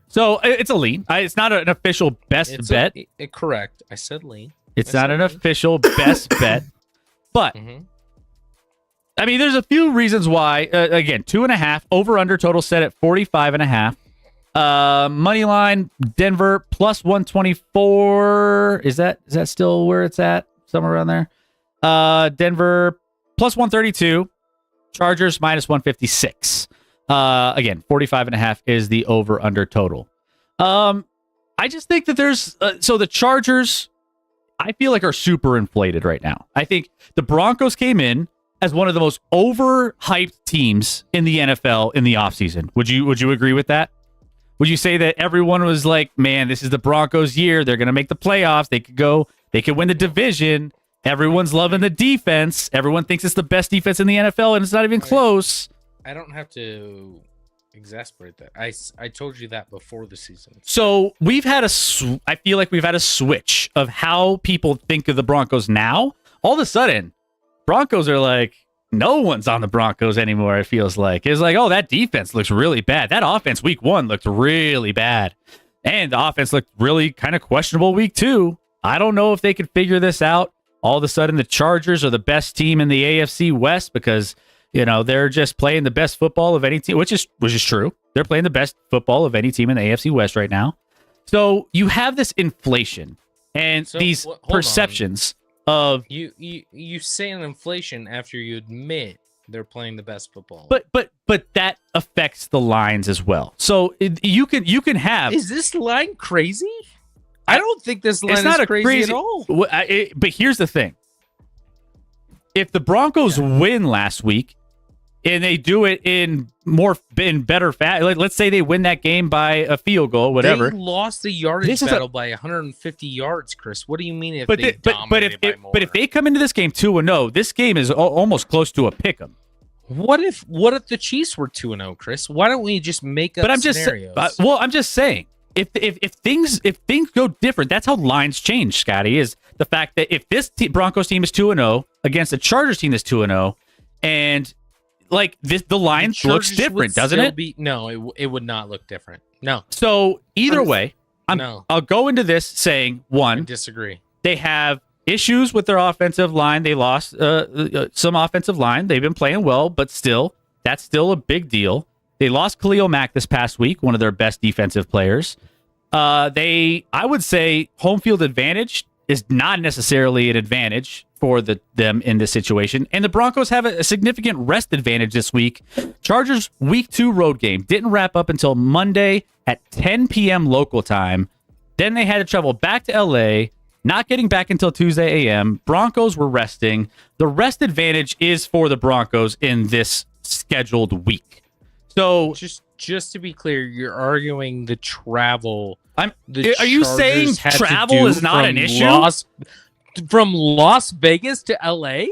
So it's a lean. It's not an official best bet. Correct. I said lean. It's I not said an lean. official best bet, but Mhm. I mean, there's a few reasons why. Again, 2.5 over under total set at 45.5. Money line Denver +124. Is that still where it's at? Somewhere around there. Denver +132. Chargers -156. Again, 45.5 is the over under total. I just think that there's so the Chargers, I feel like, are super inflated right now. I think the Broncos came in as one of the most overhyped teams in the NFL in the offseason. Would you agree with that? Would you say that everyone was like, man, this is the Broncos' year. They're going to make the playoffs. They could win the division. Everyone's loving the defense. Everyone thinks it's the best defense in the NFL, and it's not even close. I don't have to exasperate that. I told you that before the season. So we've had I feel like we've had a switch of how people think of the Broncos now. All of a sudden, Broncos are like, no one's on the Broncos anymore, it feels like. It's like, oh, that defense looks really bad. That offense week 1 looked really bad. And the offense looked really kind of questionable week 2. I don't know if they could figure this out. All of a sudden, the Chargers are the best team in the AFC West because, you know, they're just playing the best football of any team, which is true. They're playing the best football of any team in the AFC West right now. So you have this inflation and So, these hold on. perceptions of You say an inflation after you admit they're playing the best football. but that affects the lines as well. So you can have is this line crazy? I don't think this line it's not is a crazy at all. But here's the thing: if the Broncos win last week and they do it in better fashion, let's say they win that game by a field goal, whatever. They lost the yardage This is battle by 150 yards, Chris. What do you mean if But they dominated by more? if they come into this game 2-0, this game is almost close to a pick 'em. What if the Chiefs were 2-0, Chris? Why don't we just make up But I'm just scenarios? I'm just saying if things go different, that's how lines change. Scotty, is the fact that if this Broncos team is 2-0 against a Chargers team that's 2-0, and like the line looks Chargers would different, doesn't still it? No, it would not look different. No. So either way, No, I'll go into this saying I one, disagree. they have issues with their offensive line. They lost some offensive line. They've been playing well, but still, that's still a big deal. They lost Khalil Mack this past week, one of their best defensive players. I would say home field advantage is not necessarily an advantage for them in this situation. And the Broncos have a significant rest advantage this week. Chargers week 2 road game didn't wrap up until Monday at 10 p.m. local time. Then they had to travel back to LA, not getting back until Tuesday a.m. Broncos were resting. The rest advantage is for the Broncos in this scheduled week. So Just to be clear, you're arguing the travel. are you saying Chargers had to travel do is not an from issue? From Las Vegas to LA?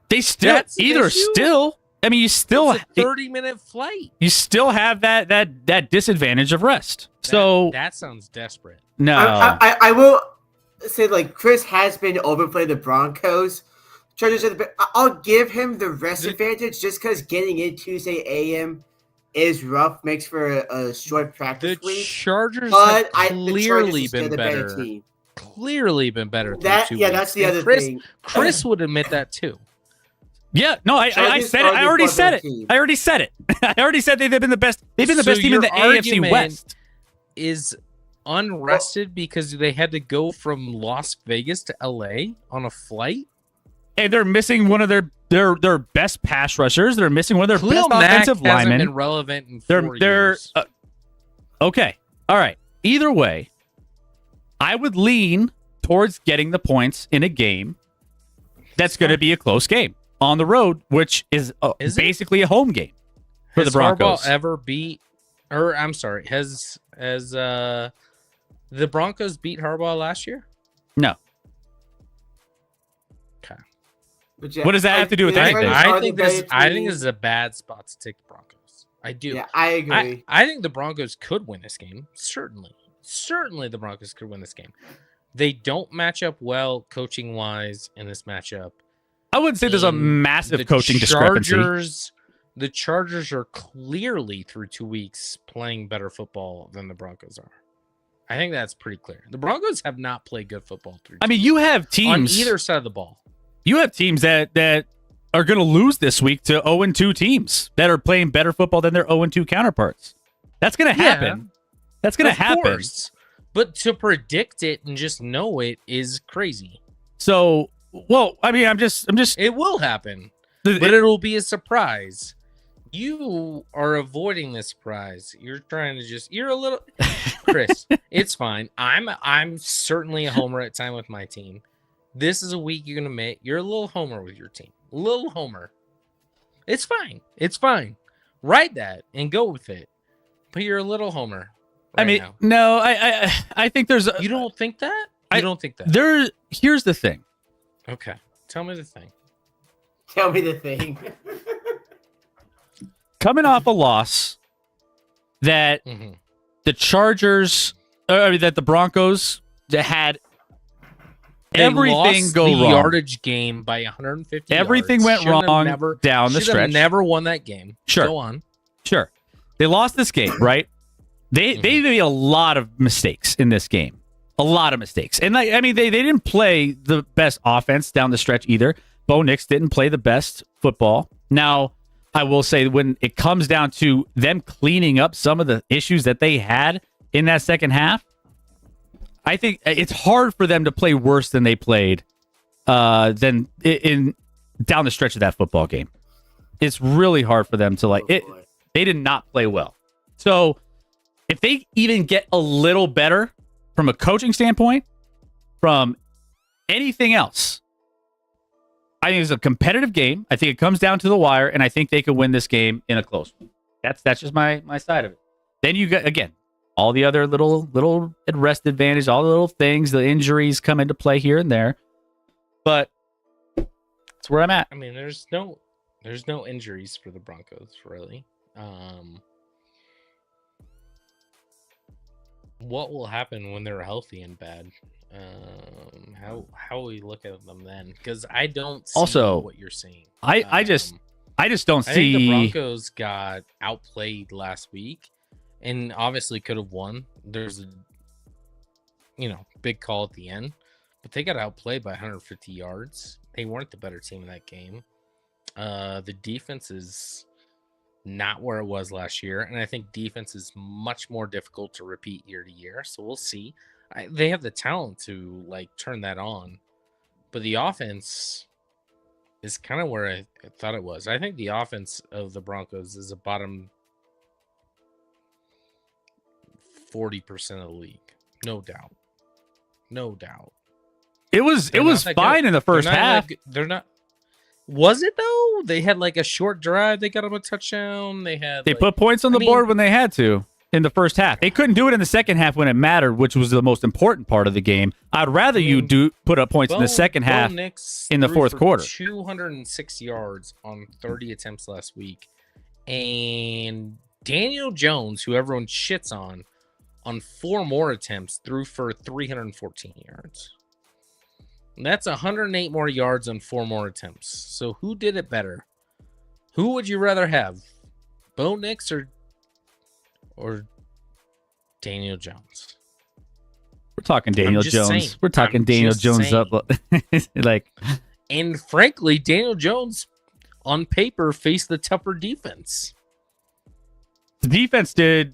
They still That's an issue? I mean, you still It's a 30-minute flight. you still have that disadvantage of rest. So that sounds desperate. no, I will say, like, Chris has been overplaying the Broncos. Chargers are I'll give him the rest advantage just because getting in Tuesday a.m. is rough, makes for a short The practice week. Chargers But have the clearly Chargers are still been the better. team. Clearly been better. Through That 2 yeah, weeks. that's the And other Chris, thing. Chris would admit that too. yeah, no, I Chargers said it. are I the already said it. better team. I already said it. I already said they've been the best. They've been the So best team in your the AFC argument West. Is unrested because they had to go from Las Vegas to LA on a flight. And they're missing one of their best pass rushers. They're missing one of their Khalil best Mack offensive hasn't linemen. been relevant in They're 4 they're years. okay. All right. Either way, I would lean towards getting the points in a game that's going to be a close game on the road, which is, Is it? basically a home game for the Has Broncos. Harbaugh ever beat? Or I'm sorry, has the Broncos beat Harbaugh last year? No. But yeah, What does that have to do with the anything? Chargers I are think the this. better I think team. this is a bad spot to take the Broncos. I do. Yeah, I agree. I think the Broncos could win this game. Certainly, the Broncos could win this game. They don't match up well coaching wise in this matchup. I wouldn't say there's a And massive the coaching discrepancy. The Chargers are clearly through 2 weeks playing better football than the Broncos are. I think that's pretty clear. The Broncos have not played good football through. I mean, you have on teams either side of the ball. You have teams that are going to lose this week to 0-2 teams that are playing better football than their 0-2 counterparts. That's going to happen. That's going to Of happen. course. But to predict it and just know it is crazy. So, well, I mean, I'm just It will happen, but it'll be a surprise. You are avoiding the surprise. You're trying to you're a little Chris, it's fine. I'm certainly a homer at time with my team. This is a week you're gonna make. You're a little homer with your team. A little homer. It's fine. It's fine. Write that and go with it. But you're a little homer. I mean, now. no, I think there's You don't think that? You don't think that? here's the thing. Okay. Tell me the thing. Tell me the thing. Coming off a loss that Mm-hmm. the Chargers that the Broncos that had everything go the wrong. yardage game by 150 Everything yards. went Shouldn't have wrong never, down the should have stretch. never won that game. Sure. Go on. Sure. They lost this game, right? They made a lot of mistakes in this game. A lot of mistakes. And they didn't play the best offense down the stretch either. Bo Nix didn't play the best football. Now, I will say when it comes down to them cleaning up some of the issues that they had in that second half, I think it's hard for them to play worse than they played than in down the stretch of that football game. It's really hard for them to they did not play well. So if they even get a little better from a coaching standpoint, from anything else, I think it's a competitive game. I think it comes down to the wire, and I think they could win this game in a close one. That's just my side of it. Then you got, again, all the other little rest advantage, all the little things, the injuries come into play here and there. But that's where I'm at. I mean, there's no injuries for the Broncos, really. What will happen when they're healthy and bad? How we look at them then? Because I don't see Also, what you're seeing. I just don't I think the see. Broncos got outplayed last week, and obviously could have won. There's big call at the end, but they got outplayed by 150 yards. They weren't the better team in that game. The defense is not where it was last year, and I think defense is much more difficult to repeat year to year. So we'll see. They have the talent to turn that on, but the offense is kind of where I thought it was. I think the offense of the Broncos is a bottom 40% of the league, no doubt. It was fine in the first half. They're not. Was it though? They had a short drive. They got them a touchdown. They put points on the board when they had to in the first half. They couldn't do it in the second half when it mattered, which was the most important part of the game. I'd rather you put up points in the second half in the fourth quarter. 206 yards on 30 attempts last week, and Daniel Jones, who everyone shits on 4 more attempts, threw for 314 yards. That's 108 more yards on 4 more attempts. So who did it better? Who would you rather have? Bo Nix or Daniel Jones? We're talking Daniel Jones. Saying. We're talking Daniel Jones saying. up. And frankly, Daniel Jones on paper faced the tougher defense. The defense did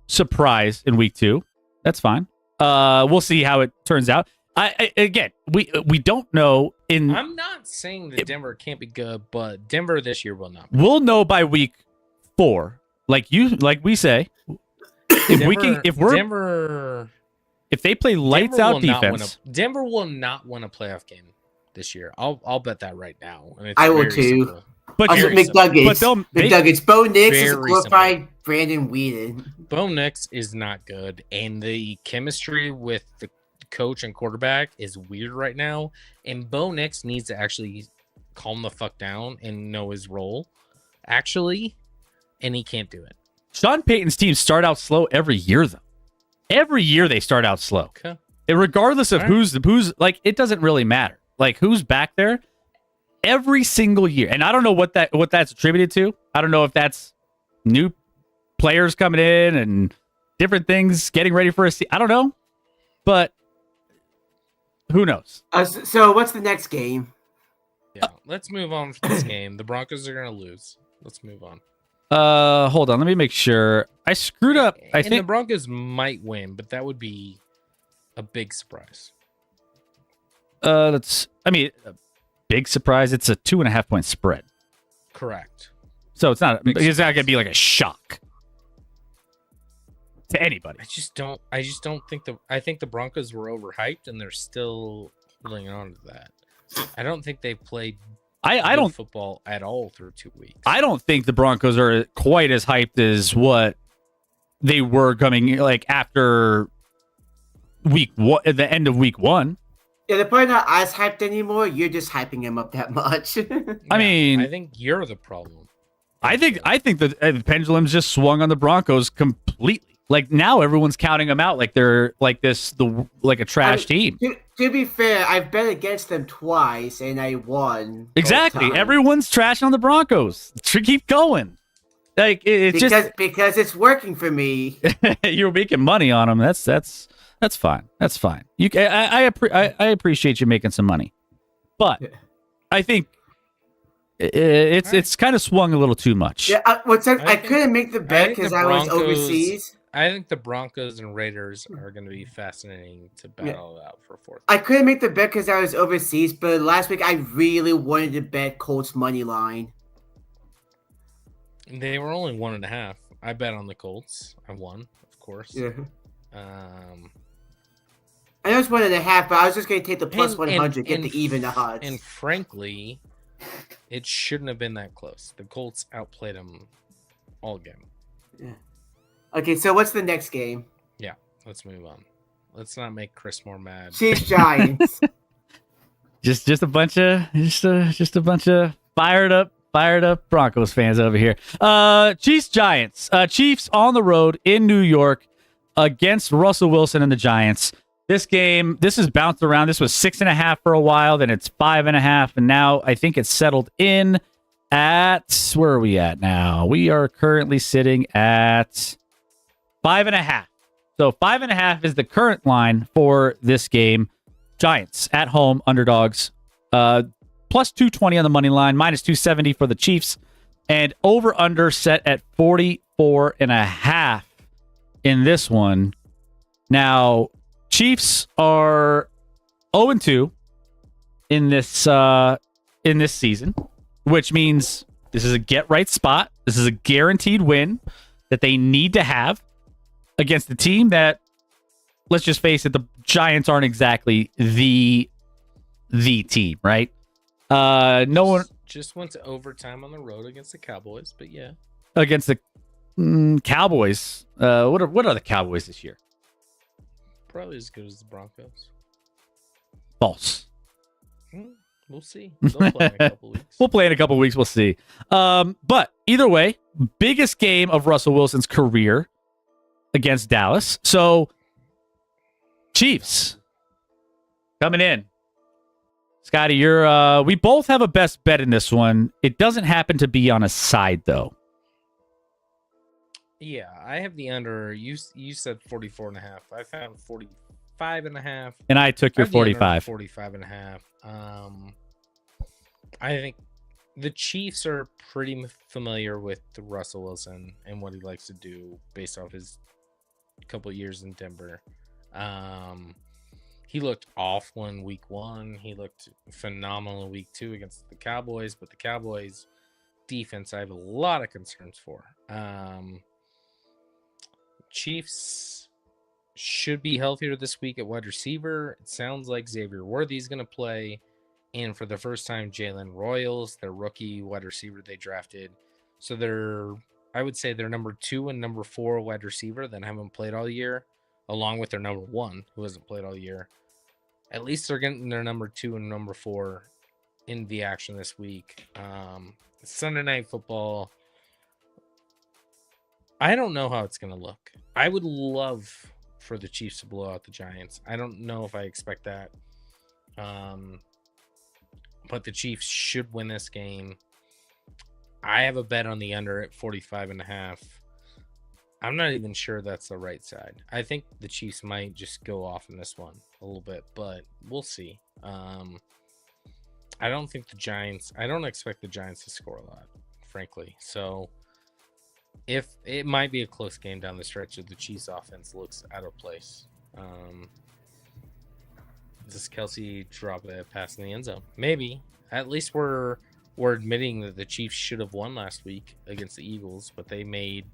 surprise in week 2. That's fine. We'll see how it turns out. We don't know. I'm not saying that Denver can't be good, but Denver this year will not be. We'll know by week 4, like we say. If they play lights out defense, Denver will not win a playoff game this year. I'll bet that right now. And it's I will too. Simple. But McNuggets. Bo Nix is a glorified Brandon Weeden. Bo Nix is not good, and the chemistry with the coach and quarterback is weird right now. And Bo Nix needs to actually calm the fuck down and know his role, and he can't do it. Sean Payton's teams start out slow every year, though. Every year they start out slow. Okay. And regardless of who's it doesn't really matter. Who's back there every single year. And I don't know what that's attributed to. I don't know if that's new players coming in and different things getting ready for a season. I don't know. But who knows? So what's the next game? Yeah, let's move on from this game. The Broncos are going to lose. Let's move on. Hold on. Let me make sure. I screwed up. I think the Broncos might win, but that would be a big surprise. A big surprise. It's a 2.5 point spread. Correct. So it's not going to be like a shock to anybody. I just don't think I think the Broncos were overhyped, and they're still holding on to that. I don't think they played football at all through 2 weeks. I don't think the Broncos are quite as hyped as what they were coming after week 1, at the end of week 1. Yeah, they're probably not as hyped anymore. You're just hyping him up that much. I think you're the problem. I think the pendulum's just swung on the Broncos completely. Now everyone's counting them out like they're like a trash team. To be fair, I've bet against them twice and I won. Exactly. Everyone's trashing on the Broncos. Keep going. Because it's working for me. You're making money on them. That's fine. That's fine. I appreciate you making some money, but I think it's kind of swung a little too much. Yeah, I couldn't make the bet because I was overseas. I think the Broncos and Raiders are going to be fascinating to battle out for fourth. I couldn't make the bet because I was overseas, but last week I really wanted to bet Colts money line. They were only 1.5. I bet on the Colts. I won, of course. Yeah. I know it's 1.5, but I was just going to take the plus 100, get the even odds. And frankly, it shouldn't have been that close. The Colts outplayed them all game. Yeah. Okay, so what's the next game? Yeah, let's move on. Let's not make Chris more mad. Chiefs Giants. just a bunch of fired up Broncos fans over here. Chiefs Giants. Chiefs on the road in New York against Russell Wilson and the Giants. This game, this has bounced around. This was 6.5 for a while, then it's 5.5, and now I think it's settled in at, where are we at now? We are currently sitting at 5.5. So 5.5 is the current line for this game. Giants at home, underdogs. Plus 220 on the money line, minus 270 for the Chiefs, and over under set at 44.5 in this one. Now, Chiefs are 0-2 in this season, which means this is a get right spot. This is a guaranteed win that they need to have against the team that, let's just face it, the Giants aren't exactly the team, right? No one just went to overtime on the road against the Cowboys, but yeah, against the Cowboys. What are the Cowboys this year? Probably as good as the Broncos. False. We'll see. They'll play in a couple weeks. We'll play in a couple weeks. We'll see. But either way, biggest game of Russell Wilson's career against Dallas. So, Chiefs coming in. Scotty, we both have a best bet in this one. It doesn't happen to be on a side, though. Yeah, I have the under. You said 44.5. I found 45.5. And I took your 45. 45.5. I think the Chiefs are pretty familiar with Russell Wilson and what he likes to do based off his couple years in Denver. He looked awful in week 1. He looked phenomenal in week 2 against the Cowboys, but the Cowboys defense I have a lot of concerns for. Chiefs should be healthier this week at wide receiver. It sounds like Xavier Worthy is going to play. And for the first time, Jalen Royals, their rookie wide receiver they drafted. So I would say they're number 2 and number 4 wide receiver that haven't played all year, along with their number 1 who hasn't played all year. At least they're getting their number 2 and number 4 in the action this week. Sunday Night Football. I don't know how it's going to look. I would love for the Chiefs to blow out the Giants. I don't know if I expect that. But the Chiefs should win this game. I have a bet on the under at 45.5. I'm not even sure that's the right side. I think the Chiefs might just go off in this one a little bit, but we'll see. I don't expect the Giants to score a lot, frankly. So if it might be a close game down the stretch if the Chiefs offense looks out of place. Does Kelsey drop a pass in the end zone? Maybe. At least we're admitting that the Chiefs should have won last week against the Eagles, but they made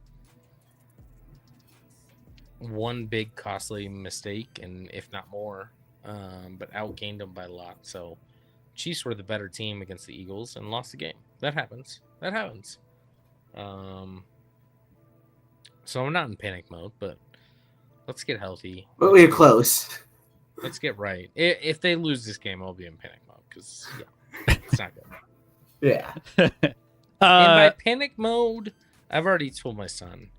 one big costly mistake, and if not more, but outgained them by a lot. So Chiefs were the better team against the Eagles and lost the game. That happens. So I'm not in panic mode, but let's get healthy. But we're close. Let's get right. If they lose this game, I'll be in panic mode because it's not good. Yeah. In my panic mode, I've already told my son,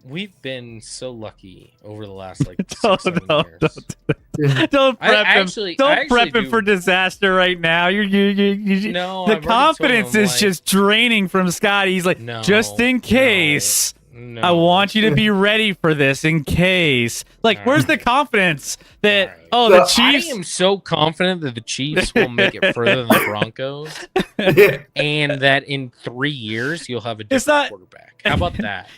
we've been so lucky over the last like 6-7 years. Don't prep him. Don't prep him do. for disaster right now. You No, the I've already confidence told him, is just draining from Scotty. He's like, No, just in case. No. I want you to be ready for this in case. Like, All where's the right. confidence that, All right. oh, So the Chiefs. I am so confident that the Chiefs will make it further than the Broncos, and that in 3 years you'll have a It's different not- quarterback. How about that?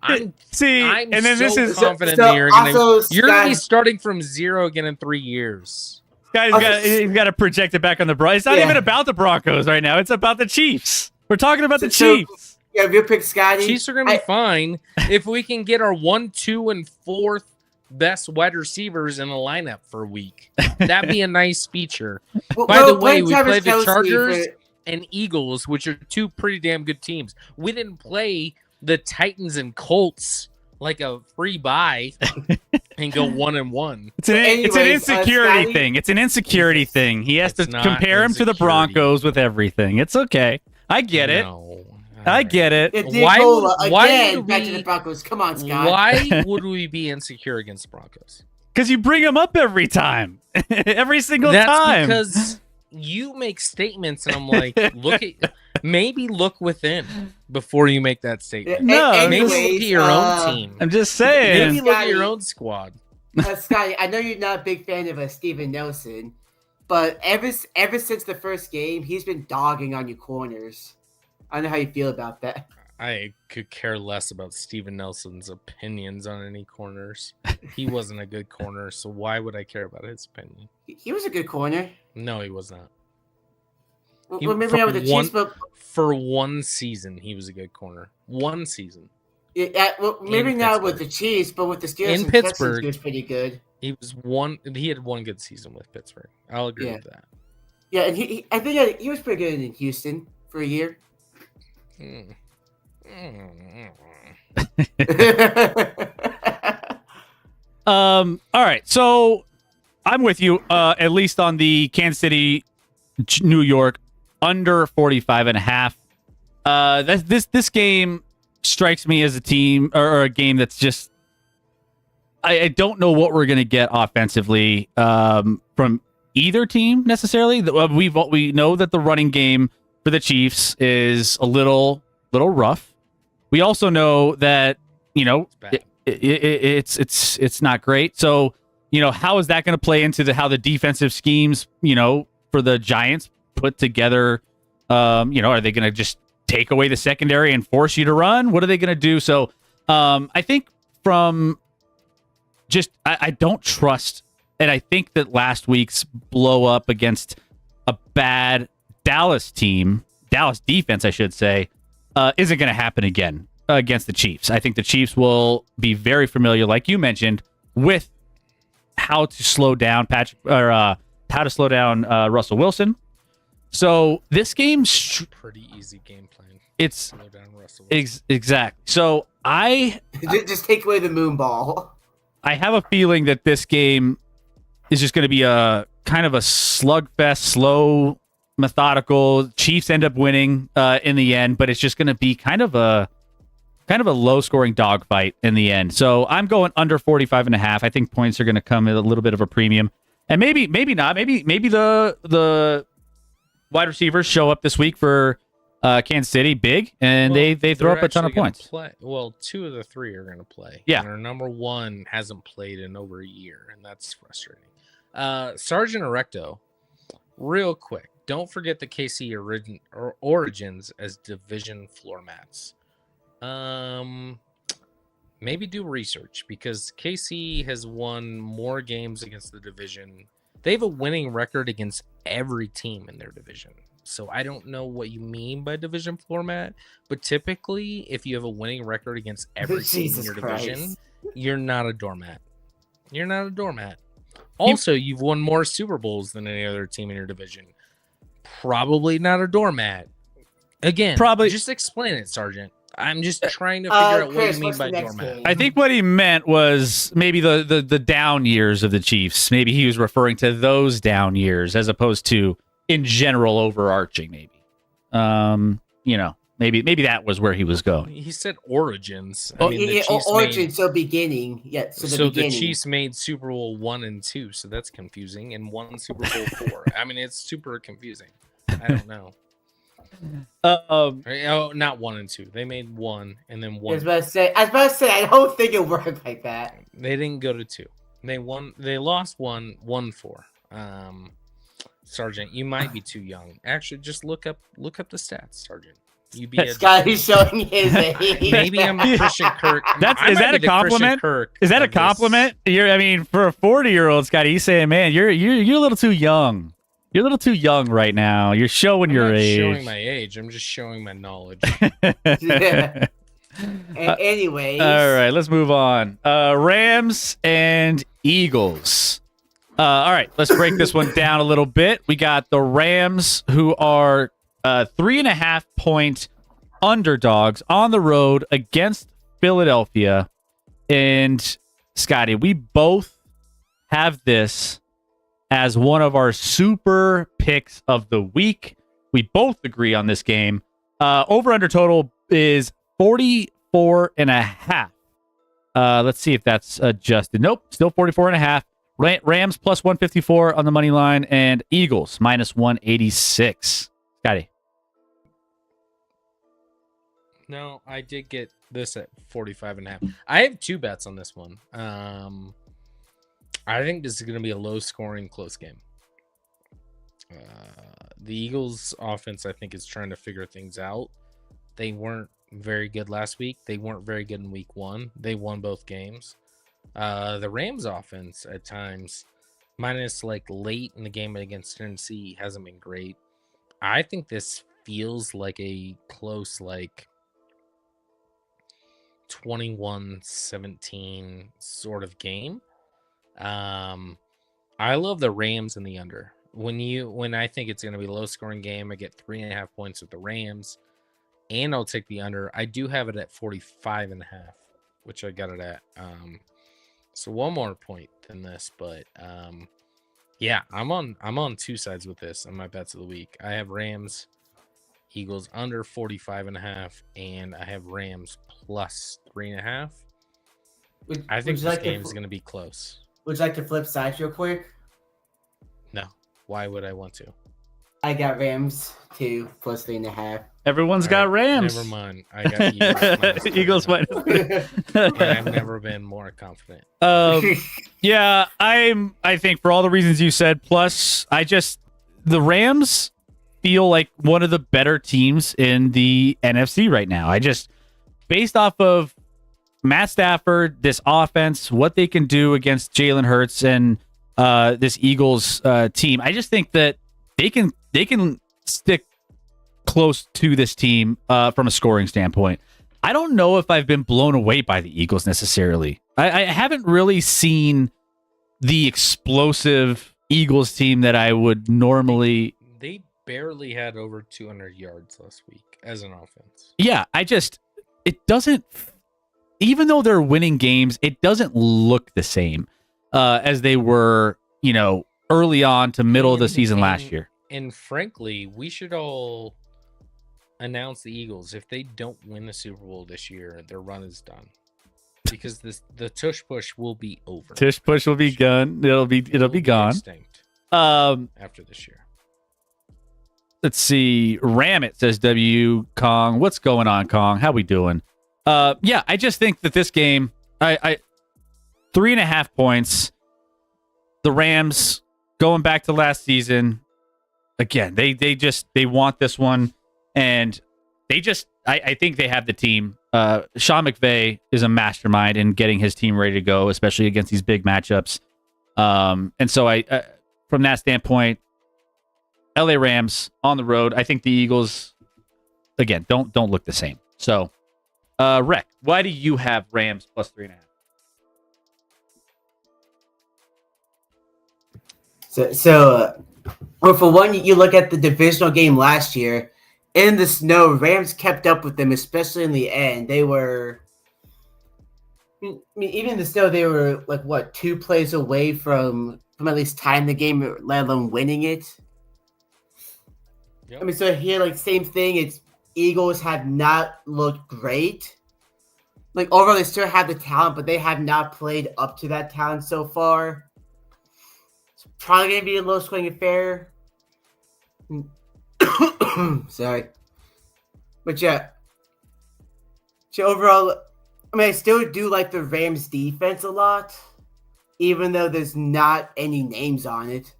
I'm and then so this is confident So that you're gonna also, be Scott- starting from 0 again in 3 years. he's got to project it back on the Broncos. It's not Yeah. even about the Broncos right now. It's about the Chiefs. We're talking about the So- Chiefs. Yeah, real quick, Scotty. Chiefs are gonna be fine if we can get our 1, 2, and 4th best wide receivers in the lineup for a week. That'd be a nice feature. By the way, we played the Chargers and Eagles, which are 2 pretty damn good teams. We didn't play the Titans and Colts like a free buy and go 1-1. It's an anyways, insecurity Scotty- thing. It's an insecurity thing. He has to It's not compare him to the insecurity. Broncos with everything. It's okay. I get it. No. I get it. Why Again, would back to we- the Broncos. Come on, Scott. Why would we be insecure against the Broncos? Because you bring him up every time. Every single That's time. because you make statements, and I'm like, maybe look within before you make that statement. No, Maybe anyways, look at your own team. I'm just Maybe saying. look at your own squad. Scotty, I know you're not a big fan of Steven Nelson, but ever since the first game, he's been dogging on you corners. I don't know how you feel about that. I could care less about Steven Nelson's opinions on any corners. He wasn't a good corner, so why would I care about his opinion? He was a good corner. No, he was not. Well, maybe not with the Chiefs, but For one season, he was a good corner. One season. well, maybe In not with Pittsburgh. the Chiefs, but with the Steelers In and Texans, Pittsburgh. he was pretty good. He had one good season with Pittsburgh. I'll agree Yeah. with that. Yeah, and I think he was pretty good in Houston for a year. Mm. All right. So I'm with you, at least on the Kansas City, New York, under 45.5. This game strikes me as a team or a game that's just, I don't know what we're going to get offensively from either team necessarily. We know that the running game for the Chiefs is a little rough. We also know that, It's bad. it's not great. So, how is that going to play into how the defensive schemes, for the Giants put together? Are they going to just take away the secondary and force you to run? What are they going to do? So, I think from just, I don't trust, and I think that last week's blow up against a bad Dallas defense, I should say, isn't going to happen again against the Chiefs. I think the Chiefs will be very familiar, like you mentioned, with how to slow down Russell Wilson. So this game's Pretty easy game plan. it's Slow down Russell Wilson. exact. So I Just take away the moon ball. have a feeling that this game is just going to be a kind of a slugfest, slow, methodical. Chiefs end up winning in the end, but it's just going to be kind of a low-scoring dogfight in the end. So I'm going under 45.5. I think points are going to come at a little bit of a premium, and maybe not. Maybe the wide receivers show up this week for Kansas City big, and they throw They're up a ton of actually gonna points. Well, 2 of the 3 are going to play. Yeah. And our number 1 hasn't played in over a year, and that's frustrating. Sergeant Erecto, real quick, don't forget the KC origins as division floor mats. Maybe do research, because KC has won more games against the division. They have a winning record against every team in their division. So I don't know what you mean by division floor mat, but typically if you have a winning record against every team in Jesus your Christ. division, you're not a doormat. You're not a doormat. Also, you've won more Super Bowls than any other team in your division. Probably not a doormat. Again, Probably- just explain it, Sergeant. I'm just trying to figure out what Chris, you mean what's by the next doormat. game? I think what he meant was maybe the down years of the Chiefs. Maybe he was referring to those down years as opposed to in general overarching. Maybe that was where he was going. He said origins. Oh, the Chiefs origin, made- so beginning. Yeah, so the so beginning. the Chiefs made Super Bowl 1 and 2, so that's confusing, and won Super Bowl 4. I mean, it's super confusing. I don't know. Oh, not 1 and 2. They made 1 and then I 1. was about to say, I don't think it worked like that. They didn't go to 2. They lost 1, won 4. Sergeant, you might be too young. Actually, just look up the stats, Sergeant. You be Scotty's showing his age. Maybe I'm a Christian Kirk. Is that a compliment? Is that a compliment? For a 40-year-old, Scotty, he's saying, man, you're a little too young. You're a little too young right now. You're showing your age. Showing my age. I'm just showing my knowledge. Yeah. Anyways. All right, let's move on. Rams and Eagles. All right, let's break this one down a little bit. We got the Rams, who are 3.5-point underdogs on the road against Philadelphia. And Scotty, we both have this as one of our super picks of the week. We both agree on this game. Over under total is 44.5. Let's see if that's adjusted. Nope, still 44.5. Rams plus 154 on the money line, and Eagles minus 186. Scotty. No, I did get this at 45.5. I have 2 bets on this one. I think this is going to be a low-scoring, close game. The Eagles' offense, I think, is trying to figure things out. They weren't very good last week. They weren't very good in week 1. They won both games. The Rams' offense, at times, minus like late in the game against Tennessee, hasn't been great. I think this feels like a close, like 21-17 sort of game. I love the Rams in the under. When I think it's going to be a low scoring game, I get 3.5 points with the Rams, and I'll take the under. I do have it at 45.5, which I got it at. So one more point than this, but yeah, I'm on 2 sides with this on my bets of the week. I have Rams, Eagles under 45.5, and I have Rams plus 3.5. I think this game is going to be close. Would you like to flip sides real quick? No. Why would I want to? I got Rams too, plus 3.5. Everyone's got Rams. Never mind. I got Eagles. Eagles minus. And I've never been more confident. Yeah, I think for all the reasons you said, plus the Rams feel like one of the better teams in the NFC right now. Based off of Matt Stafford, this offense, what they can do against Jalen Hurts and this Eagles team, I just think that they can stick close to this team from a scoring standpoint. I don't know if I've been blown away by the Eagles necessarily. I haven't really seen the explosive Eagles team that I would normally. They barely had over 200 yards last week as an offense. Yeah, it doesn't, even though they're winning games, it doesn't look the same as they were, early on to middle of the season last year. And frankly, we should all announce the Eagles. If they don't win the Super Bowl this year, their run is done. Because the tush push will be over. Tush push will be gone. It'll be gone. Extinct after this year. Let's see. Ram it, says W Kong. What's going on, Kong? How we doing? Yeah, I just think that this game, I 3.5 points. The Rams going back to last season. Again, they want this one, and I think they have the team. Sean McVay is a mastermind in getting his team ready to go, especially against these big matchups. And so I from that standpoint, LA Rams on the road. I think the Eagles, again, don't look the same. So, Rec, why do you have Rams plus 3.5? Well, for one, you look at the divisional game last year. In the snow, Rams kept up with them, especially in the end. They were, even in the snow, they were like 2 plays away from at least tying the game, let alone winning it. Yep. So here, same thing. It's Eagles have not looked great. Overall, they still have the talent, but they have not played up to that talent so far. It's probably going to be a low-scoring affair. Sorry. But yeah. So overall, I still do like the Rams defense a lot, even though there's not any names on it.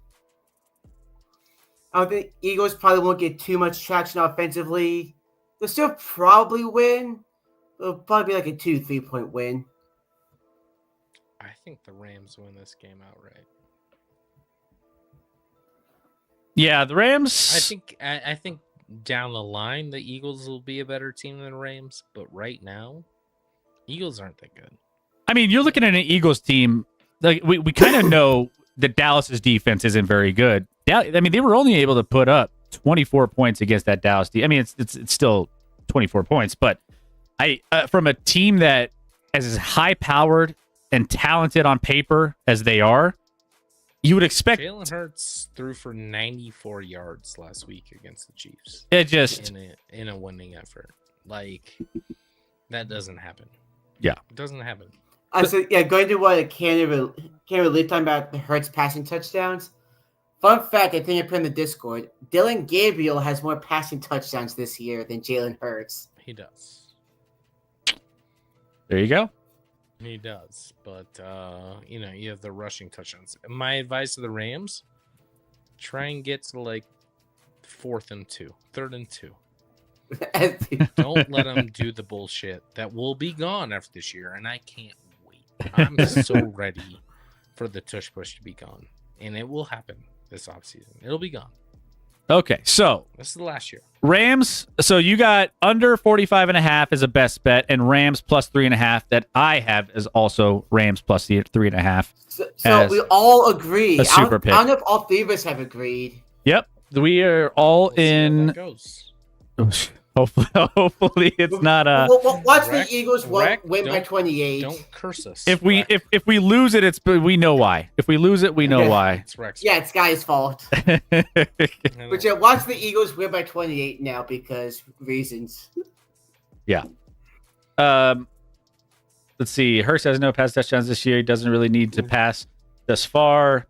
I don't think Eagles probably won't get too much traction offensively. They'll still probably win. It'll probably be a 2-3 point win. I think the Rams win this game outright. Yeah, the Rams. I think down the line the Eagles will be a better team than the Rams, but right now, Eagles aren't that good. You're looking at an Eagles team. We kind of know that Dallas's defense isn't very good. They were only able to put up 24 points against that Dallas team. It's still 24 points, but from a team that is as high powered and talented on paper as they are, you would expect. Jalen Hurts threw for 94 yards last week against the Chiefs. It just in a winning effort. That doesn't happen. Yeah, it doesn't happen. So yeah, going to what Canada talking about the Hurts passing touchdowns. Fun fact, I think I put in the Discord. Dylan Gabriel has more passing touchdowns this year than Jalen Hurts. He does. There you go. He does. But you have the rushing touchdowns. My advice to the Rams: try and get to like 3rd and 2. Don't let them do the bullshit that will be gone after this year, and I can't wait. I'm so ready for the tush push to be gone, and it will happen this offseason. It'll be gone. Okay, so This is the last year. Rams. So you got under 45.5 as a best bet, and Rams plus 3.5 that I have is also Rams plus the 3.5. So we all agree. a super pick. I don't know if all three of us have agreed. Yep, we are all We'll see how in. that goes. Hopefully, it's not a. Watch Rex- the Eagles Rex, win by don't- 28. Don't curse us. If we Rex. if we lose it, we know why. If we lose it, we know Okay. why. It's Rex. Yeah, it's Guy's fault. I know. But yeah, watch the Eagles win by 28 now because reasons. Let's see. Hurst has no pass touchdowns this year. He doesn't really need to pass thus far.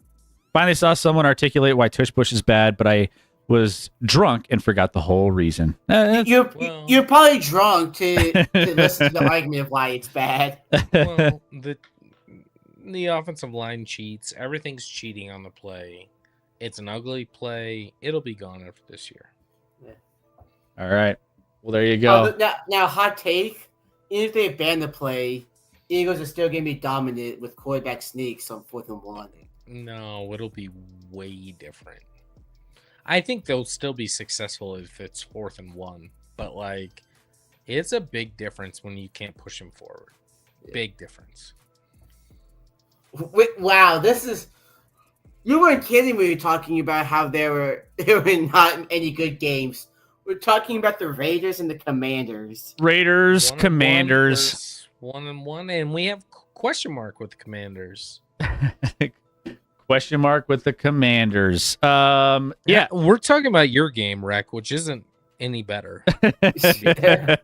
Finally saw someone articulate why tush push is bad, but I was drunk and forgot the whole reason. You're Well- you're probably drunk to listen to the argument of why it's bad. Well, the offensive line cheats. Everything's cheating on the play. It's an ugly play. It'll be gone after this year. All right. Well, there you go. Now, hot take. Even if they ban the play, Eagles are still going to be dominant with quarterback sneaks on 4th and 1. No, it'll be way different. I think they'll still be successful if it's 4th and 1, but like, it's a big difference when you can't push him forward. Big difference. Wow, this is. You weren't kidding when you were talking about how there were not any good games. We're talking about the Raiders and the Commanders. Raiders, 1-1 Commanders. versus 1-1, and we have question mark with the Commanders. Question mark with the Commanders. Yeah. We're talking about your game, Rec, which isn't any better. Here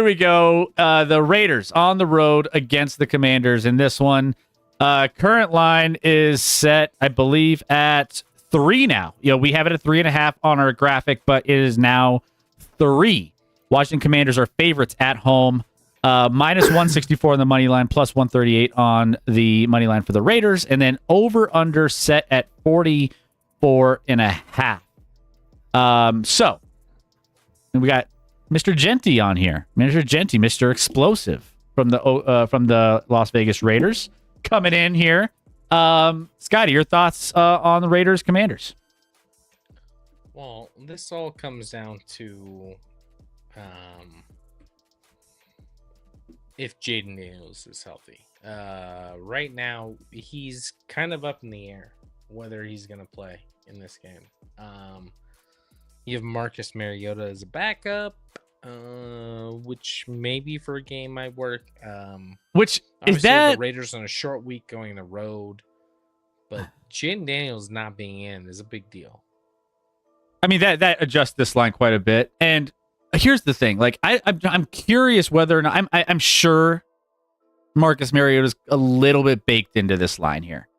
we go. The Raiders on the road against the Commanders in this one. Current line is set, I believe, at 3 now. We have it at 3.5 on our graphic, but it is now 3. Washington Commanders are favorites at home. Minus 164 on the money line, plus 138 on the money line for the Raiders, and then over under set at 44.5. So we got Mr. Genty on here, Mr. Explosive from the Las Vegas Raiders coming in here. Scotty, your thoughts on the Raiders Commanders? Well, this all comes down to if Jaden Daniels is healthy. Right now, he's kind of up in the air whether he's going to play in this game. You have Marcus Mariota as a backup, which maybe for a game might work. Which is Obviously, that the Raiders on a short week going on the road, but Jaden Daniels not being in is a big deal. I mean, that adjusts this line quite a bit. And here's the thing: like, I'm curious whether or not I'm sure Marcus Mariota is a little bit baked into this line here.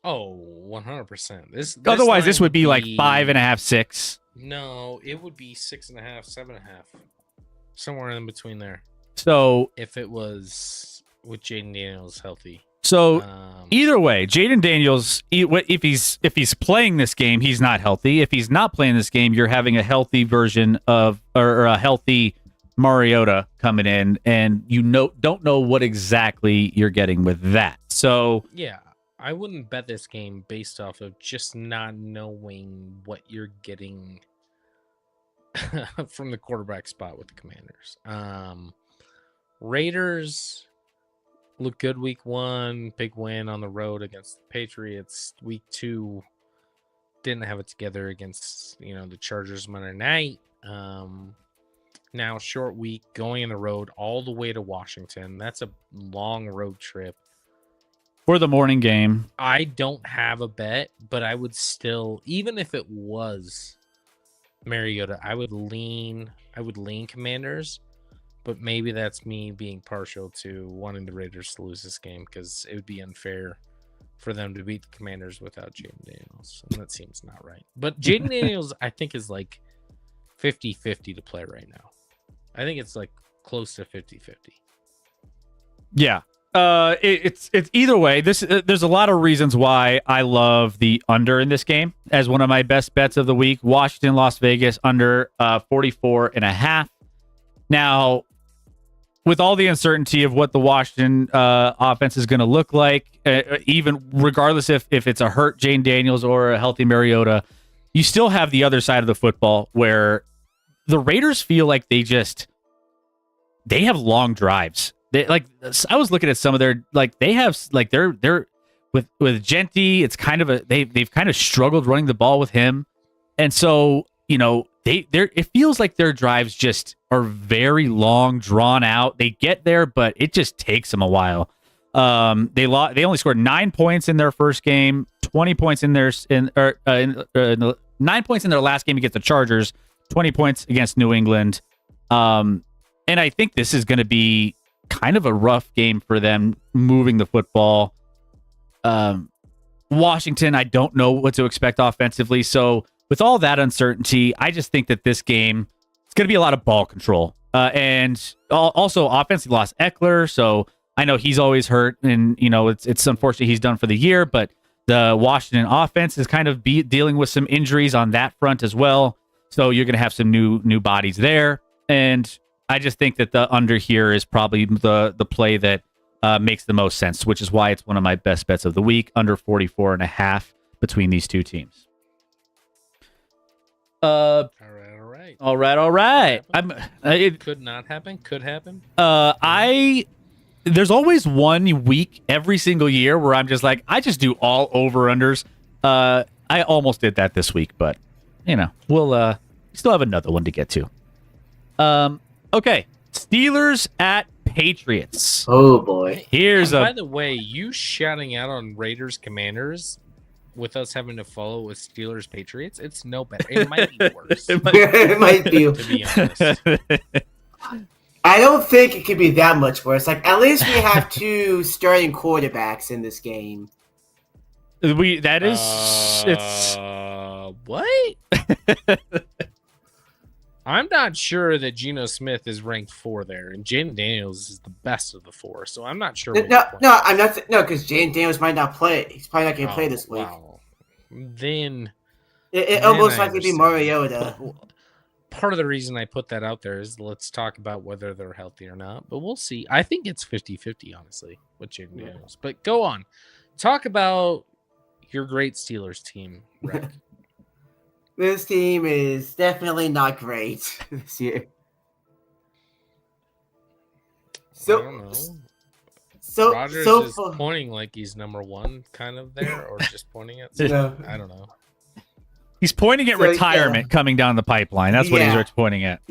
Oh, 100%. This Otherwise, line this would be like 5.5, 6. No, it would be 6.5, 7.5, somewhere in between there. So If it was with Jaden Daniels healthy. Either way, Jaden Daniels, if he's playing this game, he's not healthy. If he's not playing this game, you're having a healthy version of or a healthy Mariota coming in, and don't know what exactly you're getting with that. So Yeah, I wouldn't bet this game based off of just not knowing what you're getting from the quarterback spot with the Commanders. Raiders look good week 1, big win on the road against the Patriots. Week 2 didn't have it together against the Chargers Monday night. Now short week going on the road all the way to Washington. That's a long road trip. for the morning game, I don't have a bet, but I would still, even if it was Mariota, I would lean Commanders. but maybe that's me being partial to wanting the Raiders to lose this game because it would be unfair for them to beat the Commanders without Jaden Daniels. And that seems not right. But Jaden Daniels, I think, is like 50-50 to play right now. I think it's like close to 50-50. Yeah. It's either way. There's a lot of reasons why I love the under in this game as one of my best bets of the week. Washington, Las Vegas under 44.5. Now, with all the uncertainty of what the Washington offense is going to look like, even regardless if it's a hurt Jane Daniels or a healthy Mariota, you still have the other side of the football where the Raiders feel like they have long drives. I was looking at some of their they're with Genty. It's kind of they've kind of struggled running the ball with him, and so it feels like their drives just are very long, drawn out. They get there, but it just takes them a while. They only scored 9 points in their first game, 20 points in 9 points in their last game against the Chargers, 20 points against New England, and I think this is going to be kind of a rough game for them moving the football. Washington, I don't know what to expect offensively. So with all that uncertainty, I just think that this game, it's going to be a lot of ball control. And also offensively lost Eckler. So I know he's always hurt and, it's unfortunate he's done for the year, but the Washington offense is kind of dealing with some injuries on that front as well. So you're going to have some new bodies there. And I just think that the under here is probably the play that makes the most sense, which is why it's one of my best bets of the week, under 44.5 between these two teams. All right. It could not happen. Could happen. There's always 1 week every single year where I'm just like, I just do all over-unders. I almost did that this week, but, we'll still have another one to get to. Okay, Steelers at Patriots. Oh boy! By the way, you shouting out on Raiders Commanders with us having to follow with Steelers Patriots, it's no better. It might be worse. It might be. To be honest, I don't think it could be that much worse. Like at least we have 2 starting quarterbacks in this game. It's what? I'm not sure that Geno Smith is ranked 4 there, and Jaden Daniels is the best of the 4. So I'm not sure. No, I'm not. No, because Jaden Daniels might not play. He's probably not going to play this week. Wow. Then it almost likely be Mariota. Part of the reason I put that out there is let's talk about whether they're healthy or not. But we'll see. I think it's 50-50, honestly, with Jaden Daniels. But go on. Talk about your great Steelers team, Rick. This team is definitely not great this year. Rodgers is pointing like he's number 1 kind of there, or just pointing at something. I don't know. He's pointing at retirement coming down the pipeline. That's what he's pointing at.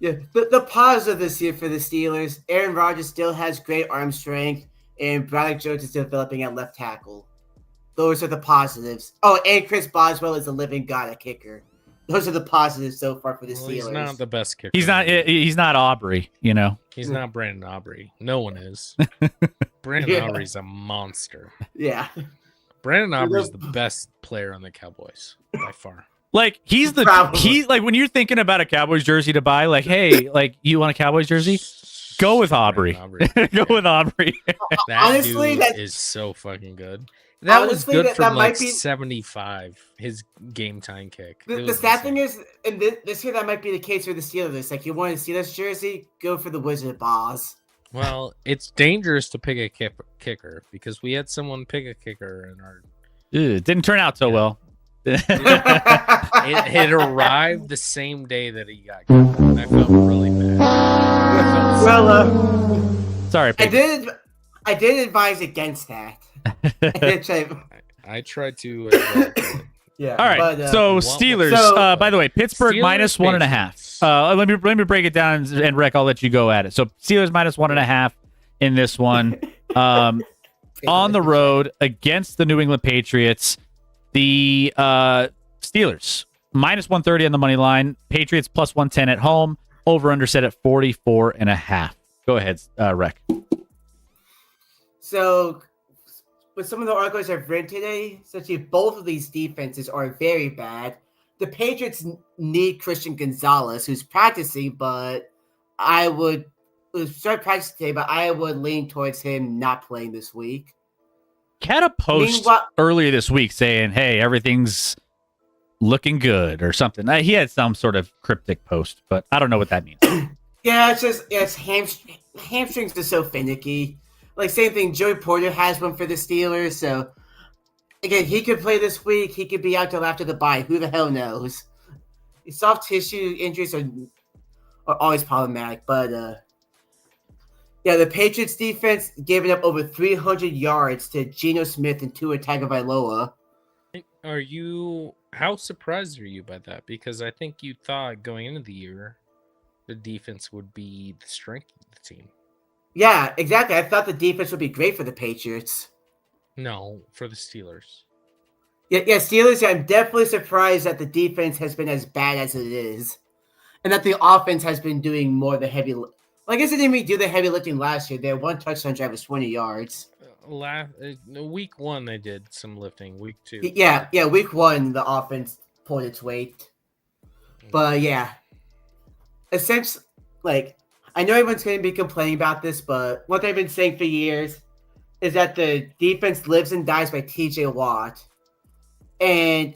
Yeah. The positive this year for the Steelers, Aaron Rodgers still has great arm strength, and Bradley Jones is developing at left tackle. Those are the positives. Oh, and Chris Boswell is a living god at kicker. Those are the positives so far for the Steelers. He's not the best kicker. He's not Aubrey, He's not Brandon Aubrey. No one is. Brandon Aubrey's a monster. Yeah. Brandon Aubrey's the best player on the Cowboys by far. Like he's like when you're thinking about a Cowboys jersey to buy, like, hey, like you want a Cowboys jersey? Go with Aubrey. Go with Aubrey. Honestly, that is so fucking good. That was good from like 75, his game time kick. The sad thing is, and this year that might be the case for the Steelers. Like, you want a Steelers jersey, go for the Wizard of Oz. Well, it's dangerous to pick a kicker because we had someone pick a kicker in our... It didn't turn out so well. It arrived the same day that he got kicked. And I felt really bad. Sorry, Peyton. I did advise against that. I tried to. Yeah. All right. But, so Steelers. By the way, Pittsburgh minus 1.5. Let me break it down, and Rick, I'll let you go at it. So Steelers minus 1.5 in this one. On the road against the New England Patriots. The Steelers minus 130 on the money line. Patriots plus 110 at home. Over under set at 44.5. Go ahead, Rec. So, with some of the articles I've read today, essentially both of these defenses are very bad. The Patriots need Christian Gonzalez, who's practicing, but I would start practicing today, but I would lean towards him not playing this week. Had a post earlier this week saying, hey, everything's looking good or something. He had some sort of cryptic post, but I don't know what that means. Yeah, it's just hamstrings are so finicky. Like, same thing, Joey Porter has one for the Steelers, so again, he could play this week. He could be out till after the bye. Who the hell knows? Soft tissue injuries are always problematic, but yeah, the Patriots defense gave it up over 300 yards to Geno Smith and Tua Tagovailoa. How surprised are you by that? Because I think you thought going into the year, the defense would be the strength of the team. Yeah, exactly. I thought the defense would be great for the Patriots. No, for the Steelers. Yeah, Steelers. I'm definitely surprised that the defense has been as bad as it is, and that the offense has been doing more of the heavy. Well, I guess they didn't really do the heavy lifting last year. Their one touchdown drive was 20 yards. Week 1 they did some lifting. Week 2. Yeah. Week 1 the offense pulled its weight, but yeah, essentially, like, I know everyone's going to be complaining about this, but what they've been saying for years is that the defense lives and dies by TJ Watt. And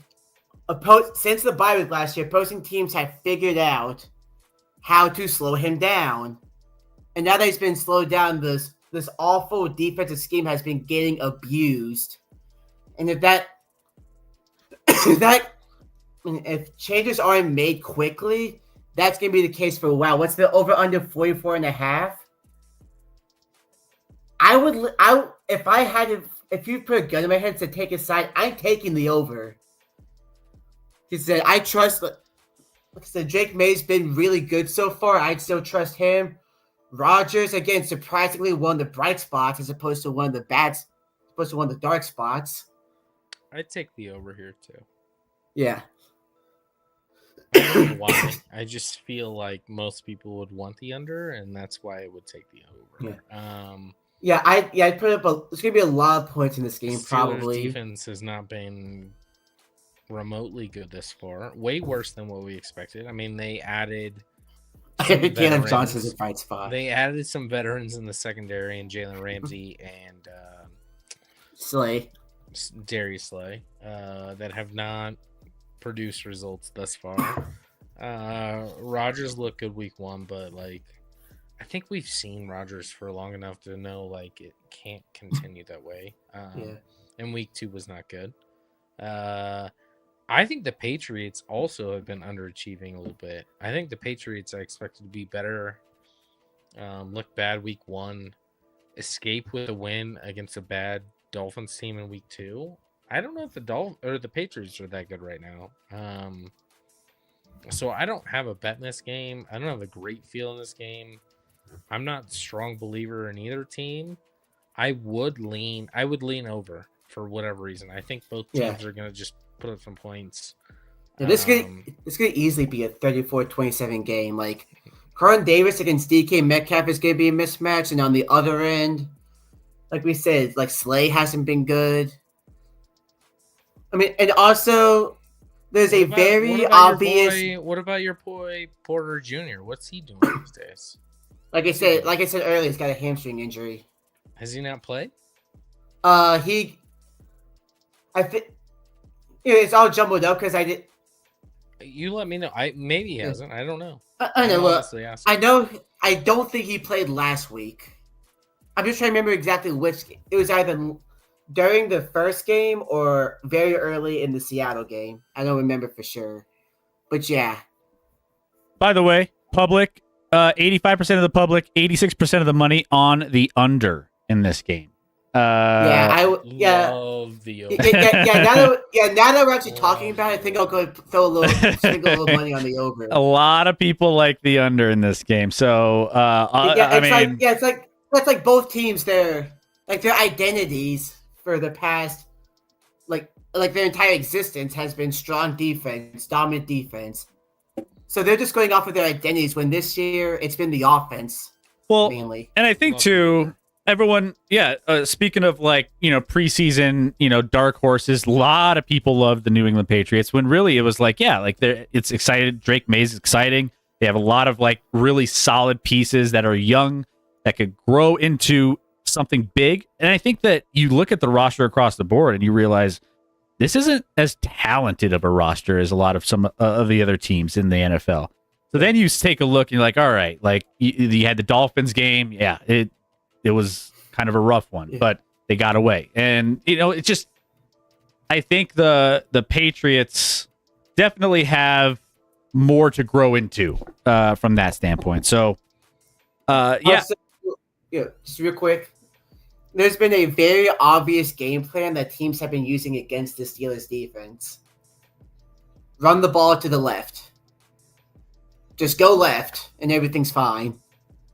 since the bye week last year, opposing teams have figured out how to slow him down. And now that he's been slowed down, this awful defensive scheme has been getting abused. And if changes aren't made quickly, that's going to be the case for a while. What's the over under 44.5? If you put a gun in my head to take a side, I'm taking the over. He said, I trust, like I said, Drake May's been really good so far. I'd still trust him. Rodgers, again, surprisingly one of the bright spots as opposed to one of the dark spots. I'd take the over here too. Yeah. I don't know why. I just feel like most people would want the under, and that's why I would take the over. Yeah. I'd put up there's gonna be a lot of points in this game. Steelers probably. Defense has not been remotely good this far. Way worse than what we expected. I mean, they added. Caleb Johnson's a bright spot. They added some veterans in the secondary, and Jalen Ramsey and Darius Slay, that have not produced results thus far. Rodgers looked good week 1, but like, I think we've seen Rodgers for long enough to know like it can't continue that way. And week 2 was not good. I think the Patriots also have been underachieving a little bit. I think the Patriots are expected to be better. Look bad week 1, escape with a win against a bad Dolphins team in week 2. I don't know if the Patriots are that good right now. So I don't have a bet in this game. I don't have a great feel in this game. I'm not a strong believer in either team. I would lean over for whatever reason. I think both teams are going to just put up some points. Yeah, this could easily be a 34-27 game. Like, Carlton Davis against DK Metcalf is going to be a mismatch, and on the other end, like we said, like Slay hasn't been good. I mean, and also there's a very obvious. What about your boy Porter Jr.? What's he doing these days? Like I said earlier, he's got a hamstring injury. Has he not played? I think it's all jumbled up because I did. You let me know. Maybe he hasn't. I don't know. I know. I know. I don't think he played last week. I'm just trying to remember exactly which. It was either during the first game or very early in the Seattle game. I don't remember for sure, but yeah. By the way, public, 85% of the public, 86% of the money on the under in this game. Love the over. Now that we're actually talking about it, I think I'll go sprinkle a little money on the over. A lot of people like the under in this game, so it's like both teams, their identities for the past, like their entire existence has been strong defense, dominant defense. So they're just going off of their identities when this year it's been the offense Well, mainly. and I think too, everyone, speaking of like, preseason, dark horses, a lot of people love the New England Patriots when really it was like, it's excited. Drake May's exciting. They have a lot of like really solid pieces that are young that could grow into something big. And I think that you look at the roster across the board and you realize this isn't as talented of a roster as a lot of some of the other teams in the NFL. So then you take a look and you're like, all right, like you had the Dolphins game. Yeah, it was kind of a rough one, but they got away. And, it's just, I think the Patriots definitely have more to grow into from that standpoint. So, Also, just real quick. There's been a very obvious game plan that teams have been using against the Steelers defense. Run the ball to the left. Just go left, and everything's fine.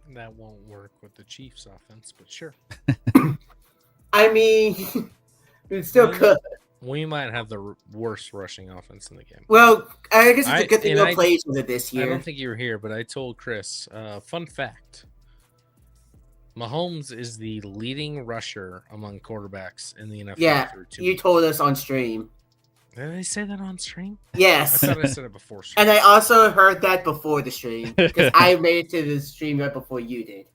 That won't work with the Chiefs' offense, but sure. I mean, it still could. We might have the worst rushing offense in the game. Well, I guess it's a good thing no plays with it this year. I don't think you were here, but I told Chris, fun fact. Mahomes is the leading rusher among quarterbacks in the NFL. Yeah, through 2 you weeks. told us on stream. Did I say that on stream? Yes. I thought I said it before stream. And I also heard that before the stream. Because I made it to the stream right before you did.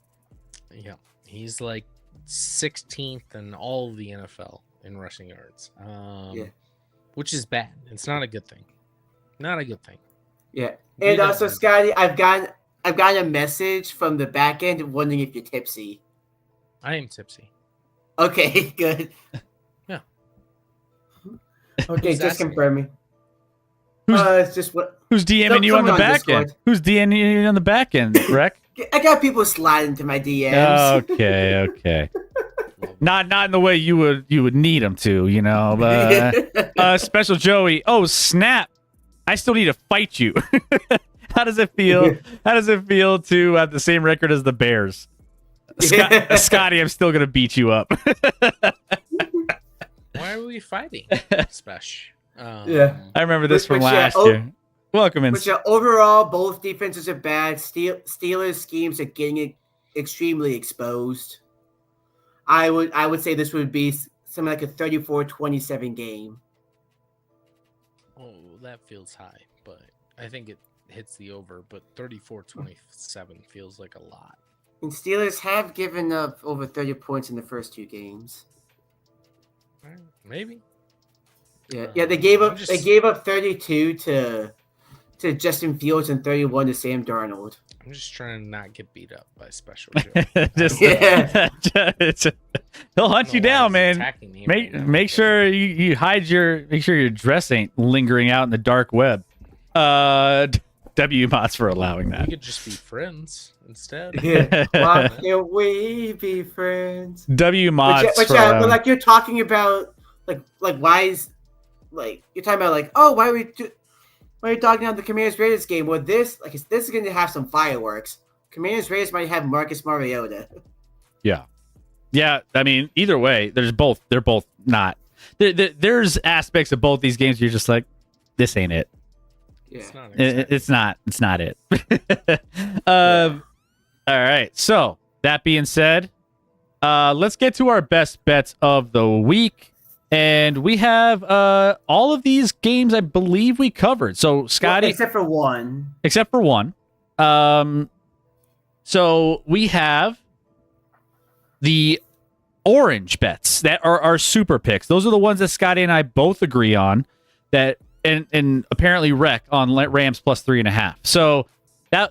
Yeah. He's like 16th in all of the NFL in rushing yards. Which is bad. It's not a good thing. Not a good thing. Yeah. And also, Scotty, I've gotten a message from the back end wondering if you're tipsy. I am tipsy. Okay, good. Yeah. Okay, just confirming. Who's- It's just what who's DMing you on the someone on back end? Discord. Who's DMing you on the back end, Rec? I got people sliding to my DMs. Okay. Not in the way you would need them to, But, Special Joey. Oh, snap! I still need to fight you. How does it feel? How does it feel to have the same record as the Bears? Scotty, I'm still gonna beat you up. Why are we fighting? Special. Yeah. I remember this from But last yeah, year. Welcome in. But yeah, overall, both defenses are bad. Steelers schemes are getting extremely exposed. I would say this would be something like a 34-27 game. Oh, that feels high, but I think it hits the over. But 34-27 feels like a lot. And Steelers have given up over 30 points in the first two games. Maybe. Yeah, they gave up 32 to Justin Fields and 31 to Sam Darnold. I'm just trying to not get beat up by Special He'll hunt you down, man. Make sure you hide make sure your dress ain't lingering out in the dark web. W Mots for allowing that. We could just be friends instead. Yeah. Why can't we be friends? W Mots. But like you're talking about like why is like you're talking about like, oh, why are you talking about the Commanders Raiders game? Well, this is going to have some fireworks. Commanders Raiders might have Marcus Mariota. Yeah. I mean, either way, they're both not. There's aspects of both these games you're just like, this ain't it. Yeah, it's not it. All right. So that being said, let's get to our best bets of the week. And we have all of these games, I believe we covered. So, Scotty... Well, except for one. So, we have the orange bets that are our super picks. Those are the ones that Scotty and I both agree on. And apparently Rec on Rams plus 3.5. So,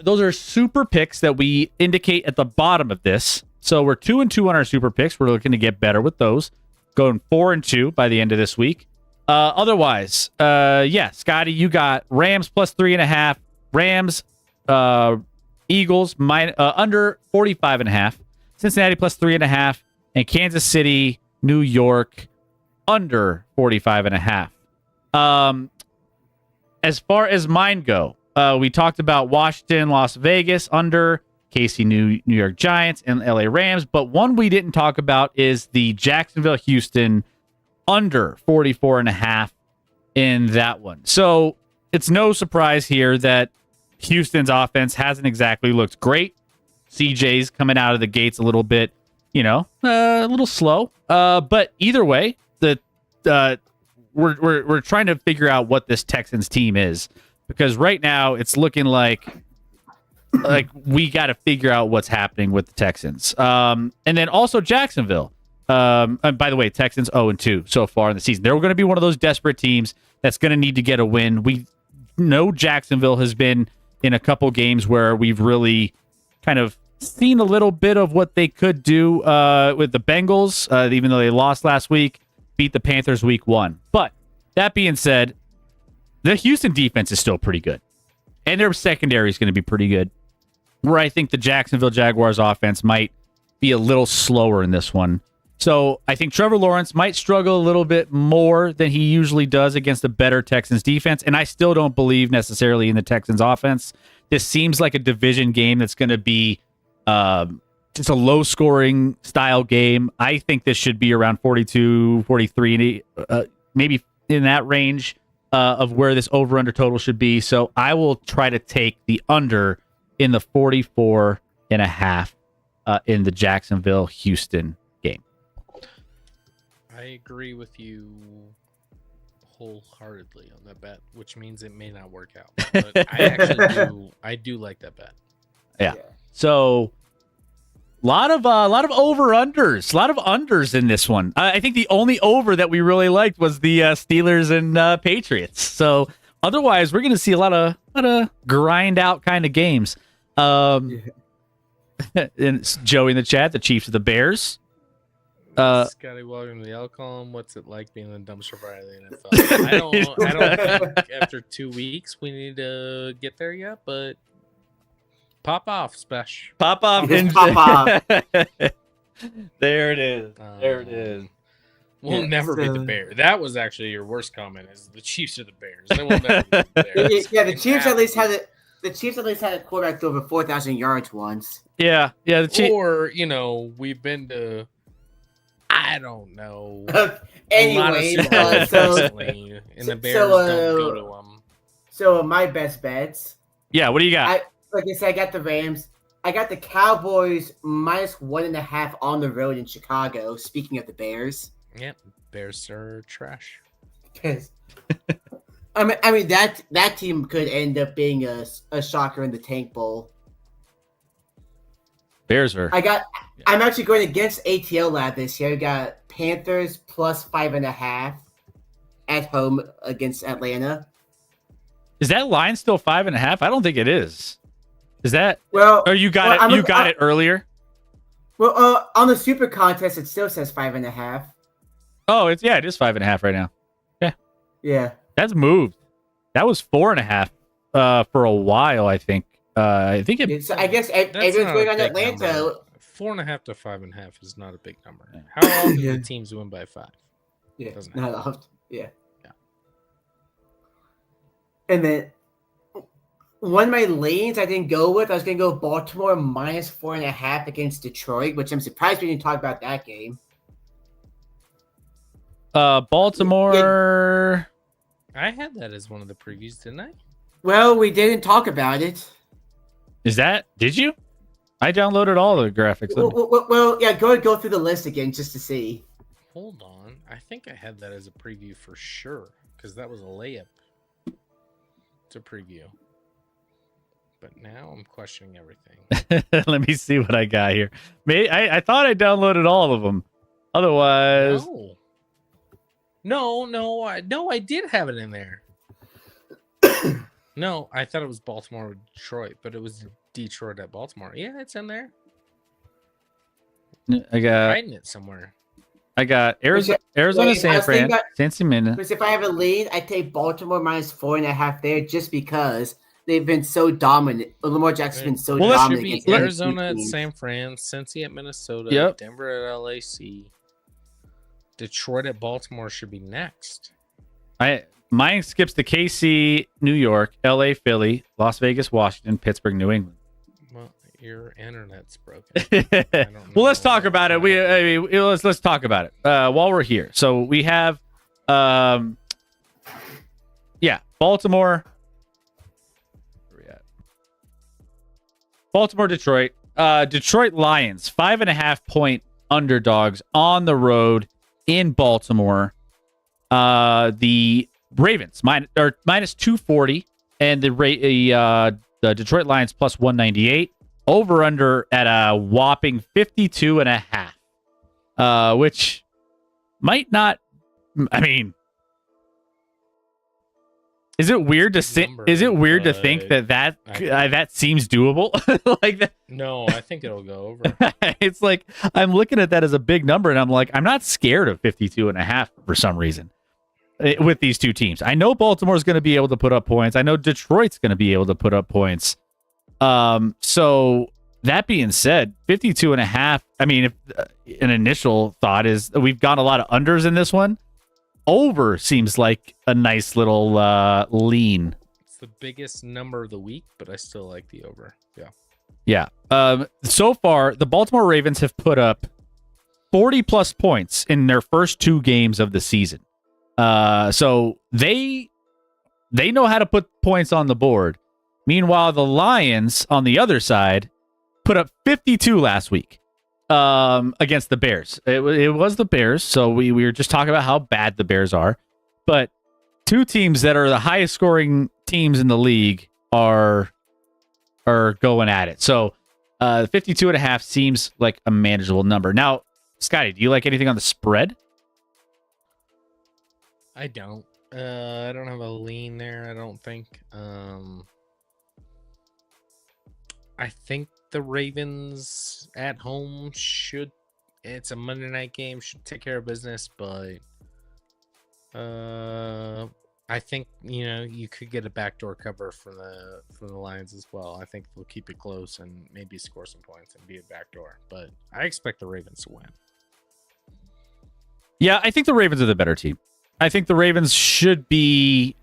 those are super picks that we indicate at the bottom of this. So, we're 2-2 on our super picks. We're looking to get better with those. Going 4-2 by the end of this week. Otherwise, Scotty, you got Rams plus 3.5, Rams, Eagles under 45.5, Cincinnati plus 3.5, and Kansas City, New York under 45.5. As far as mine go, we talked about Washington, Las Vegas under. KC, New York Giants, and LA Rams. But one we didn't talk about is the Jacksonville, Houston under 44.5 in that one. So it's no surprise here that Houston's offense hasn't exactly looked great. CJ's coming out of the gates a little bit, a little slow. But either way, we're trying to figure out what this Texans team is, because right now it's looking like we got to figure out what's happening with the Texans. And then also Jacksonville. And by the way, Texans 0-2 so far in the season. They're going to be one of those desperate teams that's going to need to get a win. We know Jacksonville has been in a couple games where we've really kind of seen a little bit of what they could do with the Bengals, even though they lost last week, beat the Panthers week 1. But that being said, the Houston defense is still pretty good, and their secondary is going to be pretty good, where I think the Jacksonville Jaguars offense might be a little slower in this one. So I think Trevor Lawrence might struggle a little bit more than he usually does against a better Texans defense, and I still don't believe necessarily in the Texans offense. This seems like a division game that's going to be just a low-scoring style game. I think this should be around 42, 43, maybe in that range of where this over-under total should be. So I will try to take the under in the 44.5 in the Jacksonville-Houston game. I agree with you wholeheartedly on that bet, which means it may not work out. But I do like that bet. Yeah. So a lot of over-unders, a lot of unders in this one. I think the only over that we really liked was the Steelers and Patriots. So otherwise, we're going to see a lot of grind out kind of games. And it's Joey in the chat, the Chiefs of the Bears. Scotty, welcome to the L column. What's it like being the dumpster fire of the NFL? I don't think after 2 weeks we need to get there yet, but pop off, Spesh. Pop off. Pop off. There it is. There it is. We'll never beat the Bears. That was actually your worst comment. Is the Chiefs are the Bears? They will never beat the Bears. Yeah, the Chiefs at least had it. The Chiefs at least had a quarterback to over 4,000 yards once. Yeah. The Chiefs. Or we've been to. I don't know. Anyway, and the Bears don't go to them. So my best bets. Yeah, what do you got? Like I said, I got the Rams. I got the Cowboys -1.5 on the road in Chicago. Speaking of the Bears. Yep, Bears are trash. I mean that team could end up being a shocker in the Tank Bowl. Bears are. I'm actually going against ATL Lab this year. I got Panthers +5.5 at home against Atlanta. Is that line still 5.5? I don't think it is. Is that? Well, or you got it? You got it earlier. Well, on the Super Contest, it still says 5.5. Oh, it is 5.5 right now. Yeah. That's moved. That was 4.5 for a while, I think. I think it. So I guess everyone's going on Atlanta. Number. 4.5 to 5.5 is not a big number. How often do the teams win by 5? Yeah, doesn't not often. Yeah. Yeah. And then one of my lanes I didn't go with. I was going to go Baltimore -4.5 against Detroit, which I'm surprised we didn't talk about that game. Baltimore. Yeah. I had that as one of the previews, didn't I? Well, we didn't talk about it. Did you? I downloaded all the graphics. Well, yeah, go through the list again just to see. Hold on. I think I had that as a preview for sure, because that was a layup to preview. But now I'm questioning everything. Let me see what I got here. I thought I downloaded all of them. Otherwise... No, I did have it in there. No, I thought it was Baltimore with Detroit, but it was Detroit at Baltimore. Yeah, it's in there. I got hiding it somewhere. I got Arizona, San Fran, Cincinnati. Because if I have a lead, I take Baltimore -4.5 there, just because they've been so dominant. Lamar Jackson's been so dominant. Against Arizona at San Fran, Cincy at Minnesota, Denver at LAC. Detroit at Baltimore should be next. Mine skips to KC, New York, LA, Philly, Las Vegas, Washington, Pittsburgh, New England. Well, your internet's broken. Well, let's talk about it. Let's talk about it while we're here. So we have, Baltimore. Where we at? Baltimore, Detroit. Detroit Lions, 5.5-point underdogs on the road in Baltimore. The Ravens minus 240, and the Detroit Lions plus 198. Over under at a whopping 52.5, which might not. I mean, is it weird to think? Is it weird to think that seems doable? Like that? No, I think it'll go over. It's like I'm looking at that as a big number, and I'm like, I'm not scared of 52.5 for some reason with these two teams. I know Baltimore's going to be able to put up points. I know Detroit's going to be able to put up points. So that being said, 52.5. I mean, if an initial thought is we've got a lot of unders in this one. Over seems like a nice little lean. It's the biggest number of the week, but I still like the over. Yeah. So far, the Baltimore Ravens have put up 40 plus points in their first 2 games of the season. So they know how to put points on the board. Meanwhile, the Lions on the other side put up 52 last week against the Bears. It was the Bears, so we were just talking about how bad the Bears are. But 2 teams that are the highest scoring teams in the league are going at it. So 52.5 seems like a manageable number. Now, Scotty, do you like anything on the spread? I don't. I don't have a lean there, I don't think. I think the Ravens at home it's a Monday night game, should take care of business, but I think, you could get a backdoor cover for the Lions as well. I think they'll keep it close and maybe score some points and be a backdoor, but I expect the Ravens to win. Yeah, I think the Ravens are the better team. I think the Ravens should be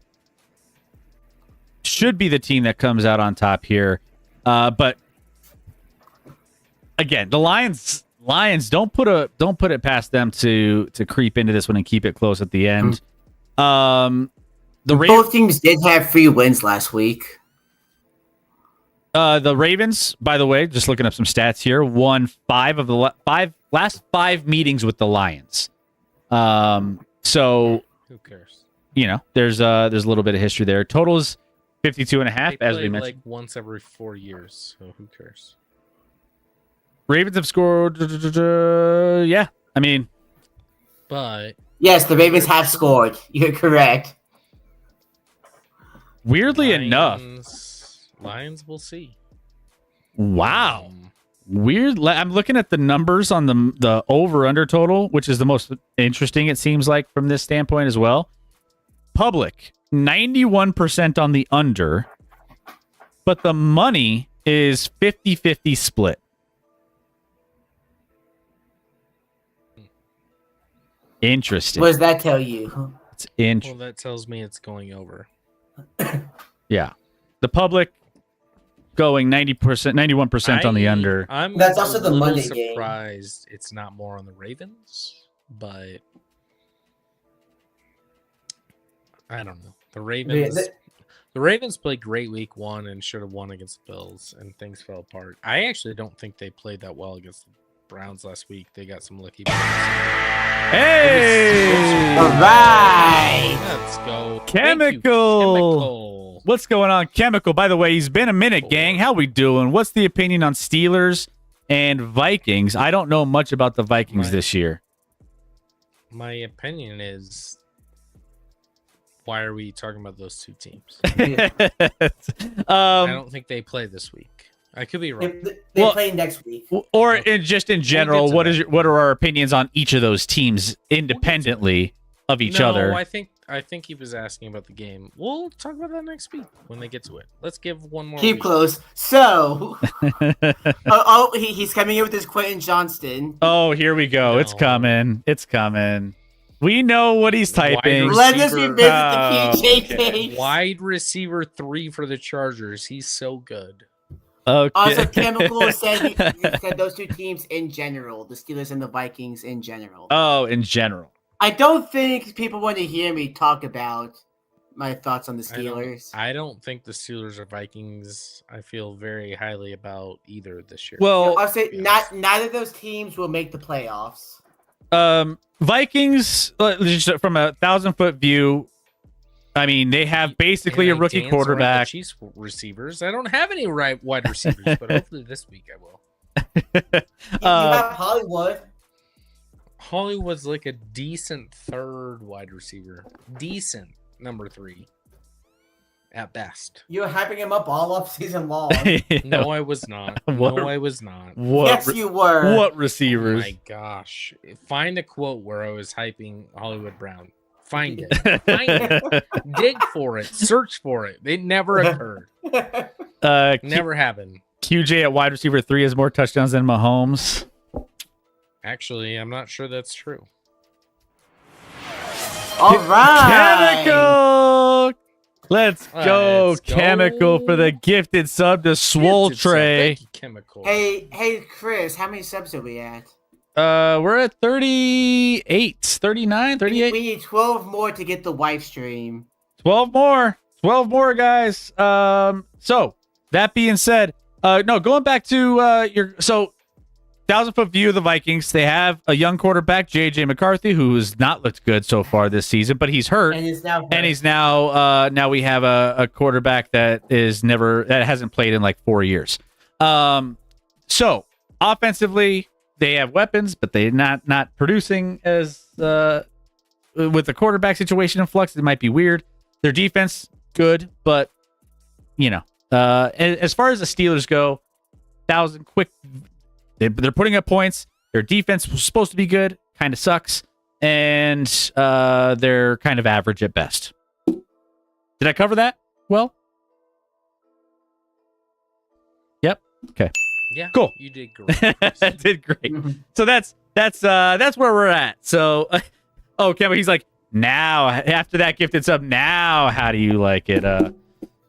the team that comes out on top here. But again, the Lions don't put it past them to creep into this one and keep it close at the end. Both teams did have 3 wins last week. The Ravens, by the way, just looking up some stats here, won 5 of the last 5 meetings with the Lions. So who cares? There's a little bit of history there. Totals 52.5, as we mentioned. Like once every 4 years, so who cares? Ravens have scored. Yeah, I mean, but yes, the Ravens have scored. You're correct. Weirdly enough, Lions, we'll see. Wow. Weird. I'm looking at the numbers on the over-under total, which is the most interesting, it seems like, from this standpoint as well. Public, 91% on the under, but the money is 50-50 split. Interesting. What does that tell you? It's interesting. Well, that tells me it's going over. Yeah. The public going 90%, 91% on the under. That's also the Monday surprised it's not more on the Ravens, but I don't know. The Ravens played great week 1 and should have won against the Bills, and things fell apart. I actually don't think they played that well against the Browns last week. They got some lucky points. Hey! All right. Let's go. Chemical. What's going on, Chemical? By the way, he's been a minute, gang. How we doing? What's the opinion on Steelers and Vikings? I don't know much about the Vikings this year. My opinion is, why are we talking about those 2 teams? I don't think they play this week. I could be wrong. They play next week. Or in general, what are our opinions on each of those teams independently of each other? I think he was asking about the game. We'll talk about that next week when they get to it. Let's give one more. Keep week. close. So, he's coming in with his Quentin Johnston. Oh, here we go. No. It's coming. It's coming. We know what he's typing. Let us revisit the PJ case. Wide receiver 3 for the Chargers. He's so good. Okay. Also, Chemical said those 2 teams in general, the Steelers and the Vikings in general. Oh, in general. I don't think people want to hear me talk about my thoughts on the Steelers. I don't think the Steelers or Vikings. I feel very highly about either this year. Well, I'll say neither of those teams will make the playoffs. Vikings, just from a 1,000-foot view, I mean, they have basically a rookie quarterback. Chiefs receivers. I don't have any wide receivers, but hopefully this week I will. You have Hollywood. Hollywood's like a decent third wide receiver. Decent number 3. At best. You were hyping him up all off season long. No, I was not. No, I was not. Yes, you were. What Oh receivers? my gosh. Find a quote where I was hyping Hollywood Brown. Find it. Find it. Dig for it. Search for it. It never occurred. Never happened. QJ at wide receiver 3 has more touchdowns than Mahomes. Actually, I'm not sure that's true. All right. Chemical! Let's go, Let's go. Chemical, for the gifted sub to Swole Gifted sub. Tray. Thank you, Chemical. Hey, Chris, how many subs are we at? We're at 38, 39, We 38. need 12 more to get the wife stream. 12 more, guys. So that being said, no, going back to your 1,000-foot view of the Vikings. They have a young quarterback, JJ McCarthy, who has not looked good so far this season, but he's hurt. And is now hurt. And he's now we have a quarterback that hasn't played in like 4 years. So offensively, they have weapons, but they're not producing as with the quarterback situation in flux. It might be weird. Their defense good, but as far as the Steelers go, 1,000 quick. They're putting up points. Their defense was supposed to be good, kind of sucks, and they're kind of average at best. Did I cover that well? Yep. Okay. Yeah. Cool. You did great. I did great. So that's where we're at. So, Kevin, he's like, now after that gifted sub, now how do you like it?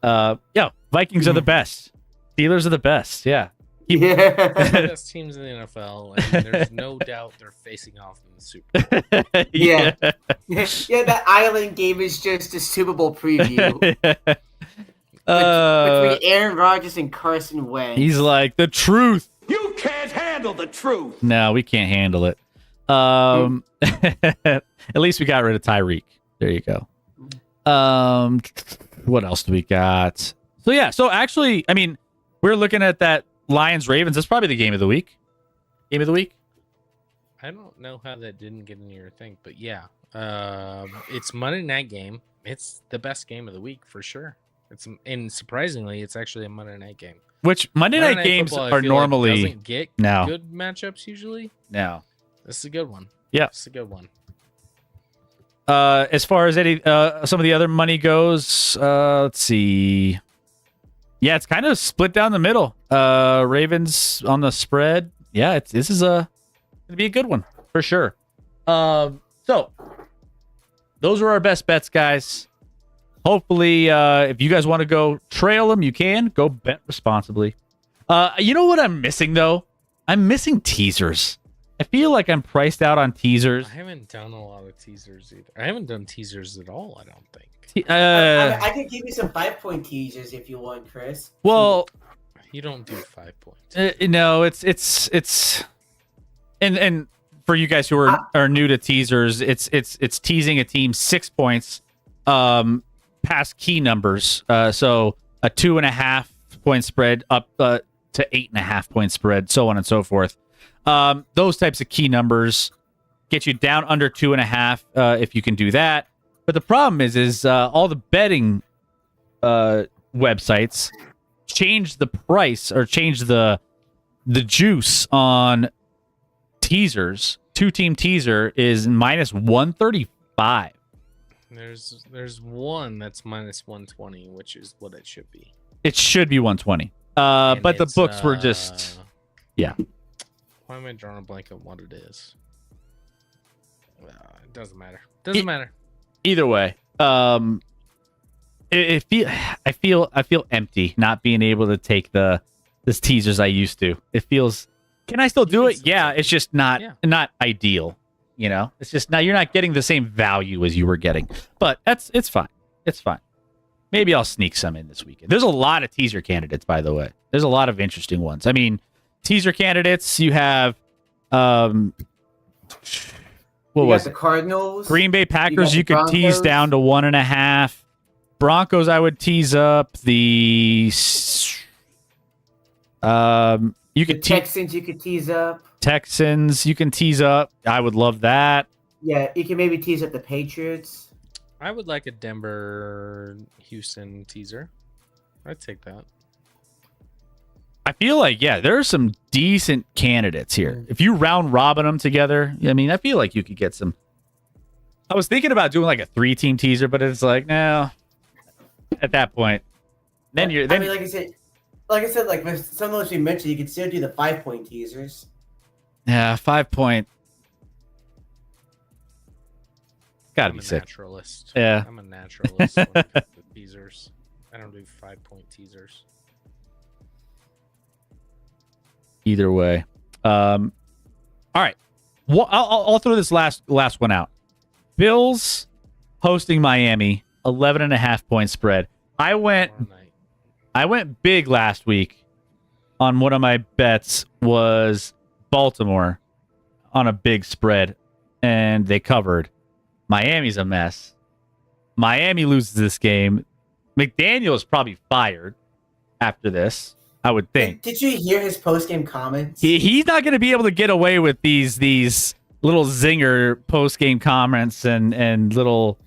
Vikings are the best. Steelers are the best. Yeah. Yeah. the best teams in the NFL, and there's no doubt they're facing off in the Super Bowl. Yeah. Yeah, that island game is just a Super Bowl preview. Between Aaron Rodgers and Carson Wentz. He's like, the truth. You can't handle the truth. No, we can't handle it. At least we got rid of Tyreek. There you go. What else do we got? So actually, I mean, we're looking at that Lions Ravens. That's probably the game of the week. Game of the week. I don't know how that didn't get into your thing, but yeah, it's Monday night game. It's the best game of the week for sure. And surprisingly, it's actually a Monday night game. Which Monday night games football, I are feel like, normally doesn't get No. good matchups usually. no. This is a good one. Yeah. This is a good one. As far as any some of the other money goes, let's see. Yeah, it's kind of split down the middle. Ravens on the spread. Yeah, this is gonna be a good one for sure. So those are our best bets, guys. Hopefully, if you guys want to go trail them, you can. Go bet responsibly. You know what I'm missing though? I'm missing teasers. I feel like I'm priced out on teasers. I haven't done a lot of teasers either. I haven't done teasers at all, I don't think. I could give you some 5-point teasers if you want, Chris. Well, You don't do 5 points. no, it's and for you guys who are new to teasers, it's teasing a team 6 points past key numbers. So a 2.5 point spread up to 8.5 point spread, so on and so forth. Those types of key numbers get you down under 2.5 if you can do that. But the problem is all the betting websites change the price or change the juice on teasers. 2-team teaser is minus 135. There's one that's minus 120, which is what it should be. It should be 120. But the books were just yeah. Why am I drawing a blank on what it is? It doesn't matter. Doesn't matter. Either way, I feel empty not being able to take this teasers I used to. It feels. Can I still do it? Yeah, it's just not ideal. You know, it's just now you're not getting the same value as you were getting, but it's fine. It's fine. Maybe I'll sneak some in this weekend. There's a lot of teaser candidates, by the way. There's a lot of interesting ones. I mean, teaser candidates, you have what You was got the it? Cardinals. Green Bay Packers, the you could tease Broncos. down to 1.5. Broncos, I would tease up. You The could tease Texans, you could tease up. Texans. You can tease up. I would love that. Yeah, you can maybe tease up the Patriots. I would like a Denver Houston teaser. I'd take that. I feel like, yeah, there are some decent candidates here. If you round robin them together, I mean, I feel like you could get some. I was thinking about doing like a 3-team teaser, but it's like, no. At that point, then you're. Then, I mean, like I said, like with some of those we mentioned, you could still do the 5-point teasers. yeah, 5-point. Gotta I'm be a sick. naturalist. Yeah. I'm a naturalist when it comes to teasers. I don't do 5-point teasers. Either way. All right. Well, I'll throw this last one out. Bills hosting Miami, 11.5 point spread. I went Tomorrow night. big last week on one of my bets was Baltimore on a big spread, and they covered. Miami's a mess. Miami loses this game. McDaniel is probably fired after this, I would think. Did you hear his post-game comments? He's not going to be able to get away with these little zinger post-game comments and little.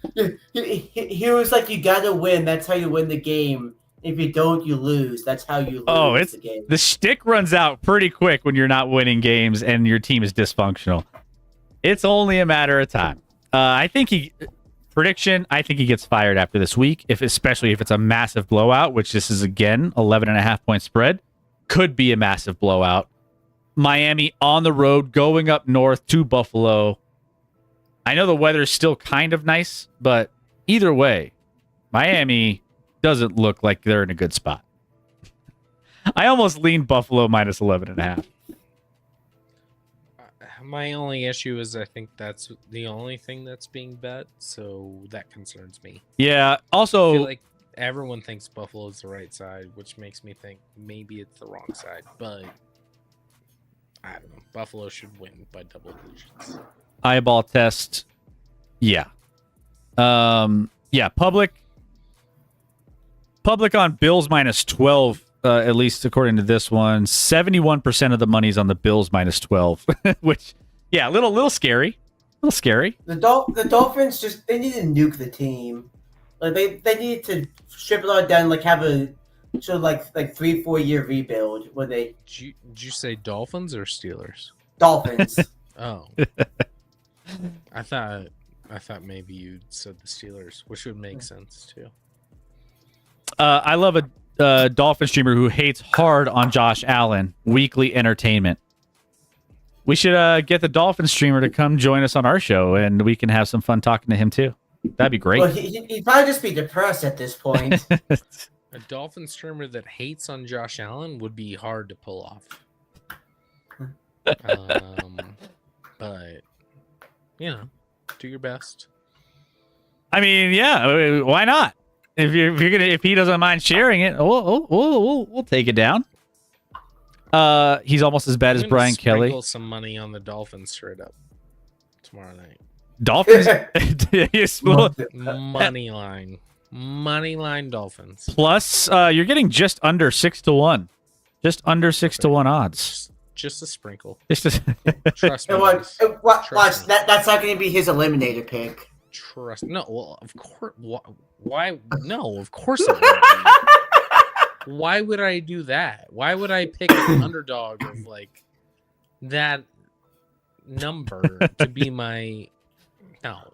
He was like, "You gotta win. That's how you win the game. If you don't, you lose. That's how you lose Oh, it's the game." the shtick runs out pretty quick when you're not winning games and your team is dysfunctional. It's only a matter of time. I think he gets fired after this week, especially if it's a massive blowout, which this is again 11.5 point spread. Could be a massive blowout. Miami on the road, going up north to Buffalo. I know the weather's still kind of nice, but either way, Miami doesn't look like they're in a good spot. I almost leaned Buffalo minus 11.5. My only issue is I think that's the only thing that's being bet, so that concerns me. Yeah. I Also, feel like everyone thinks Buffalo's the right side, which makes me think maybe it's the wrong side, but I don't know. Buffalo should win by double digits. eyeball test. Yeah. Yeah. Public on Bills minus 12. At least according to this one, 71% of the money's on the Bills minus 12, which, yeah, a little scary. A little scary. The Dolphins they need to nuke the team. Like they need to strip it all down. Like have a sort of like 3-4 year rebuild where they Did you say Dolphins or Steelers? Dolphins. Oh, I thought maybe you said the Steelers, which would make sense too. I love a Dolphin streamer who hates hard on Josh Allen. Weekly entertainment. We should get the Dolphin streamer to come join us on our show, and we can have some fun talking to him too. That'd be great. Well, he'd probably just be depressed at this point. A Dolphin streamer that hates on Josh Allen would be hard to pull off. But do your best. I mean, yeah, why not? If he doesn't mind sharing it, we'll take it down. He's almost as bad as I'm gonna Brian Kelly. sprinkle some money on the Dolphins straight up tomorrow night. Dolphins. Yes, well, Money line Dolphins. plus, you're getting just under 6-1, just under 6-1 odds. Just a sprinkle. It's just Trust me. And watch, guys. watch Trust me. that's not going to be his eliminator pick. Trust. No, well, of course. Why? No, of course it won't be. Why would I do that? Why would I pick an underdog of like that number to be my? No.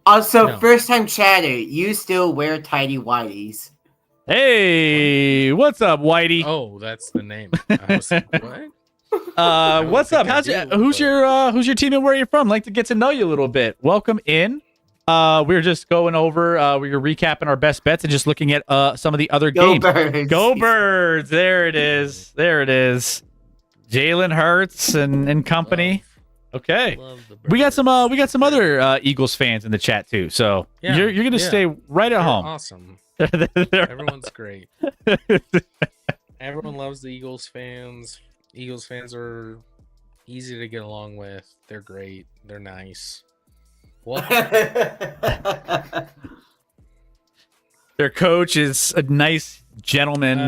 Also, No. first time chatter, you still wear tidy whities. hey, what's up, Whitey? Oh, that's the name. I was like, what? What's up? think I do, Who's but- your team and where are you from? Like to get to know you a little bit. Welcome in. We're just going over. We're recapping our best bets and just looking at some of the other Go games. Birds. Go Birds! There it is. There it is. Jalen Hurts and company. Okay. Love the We got birds. some other Eagles fans in the chat too. So Yeah, you're gonna yeah. stay right at They're home. awesome. They're- Everyone's great. Everyone loves the Eagles fans. Eagles fans are easy to get along with. They're great. They're nice. What? Their coach is a nice gentleman.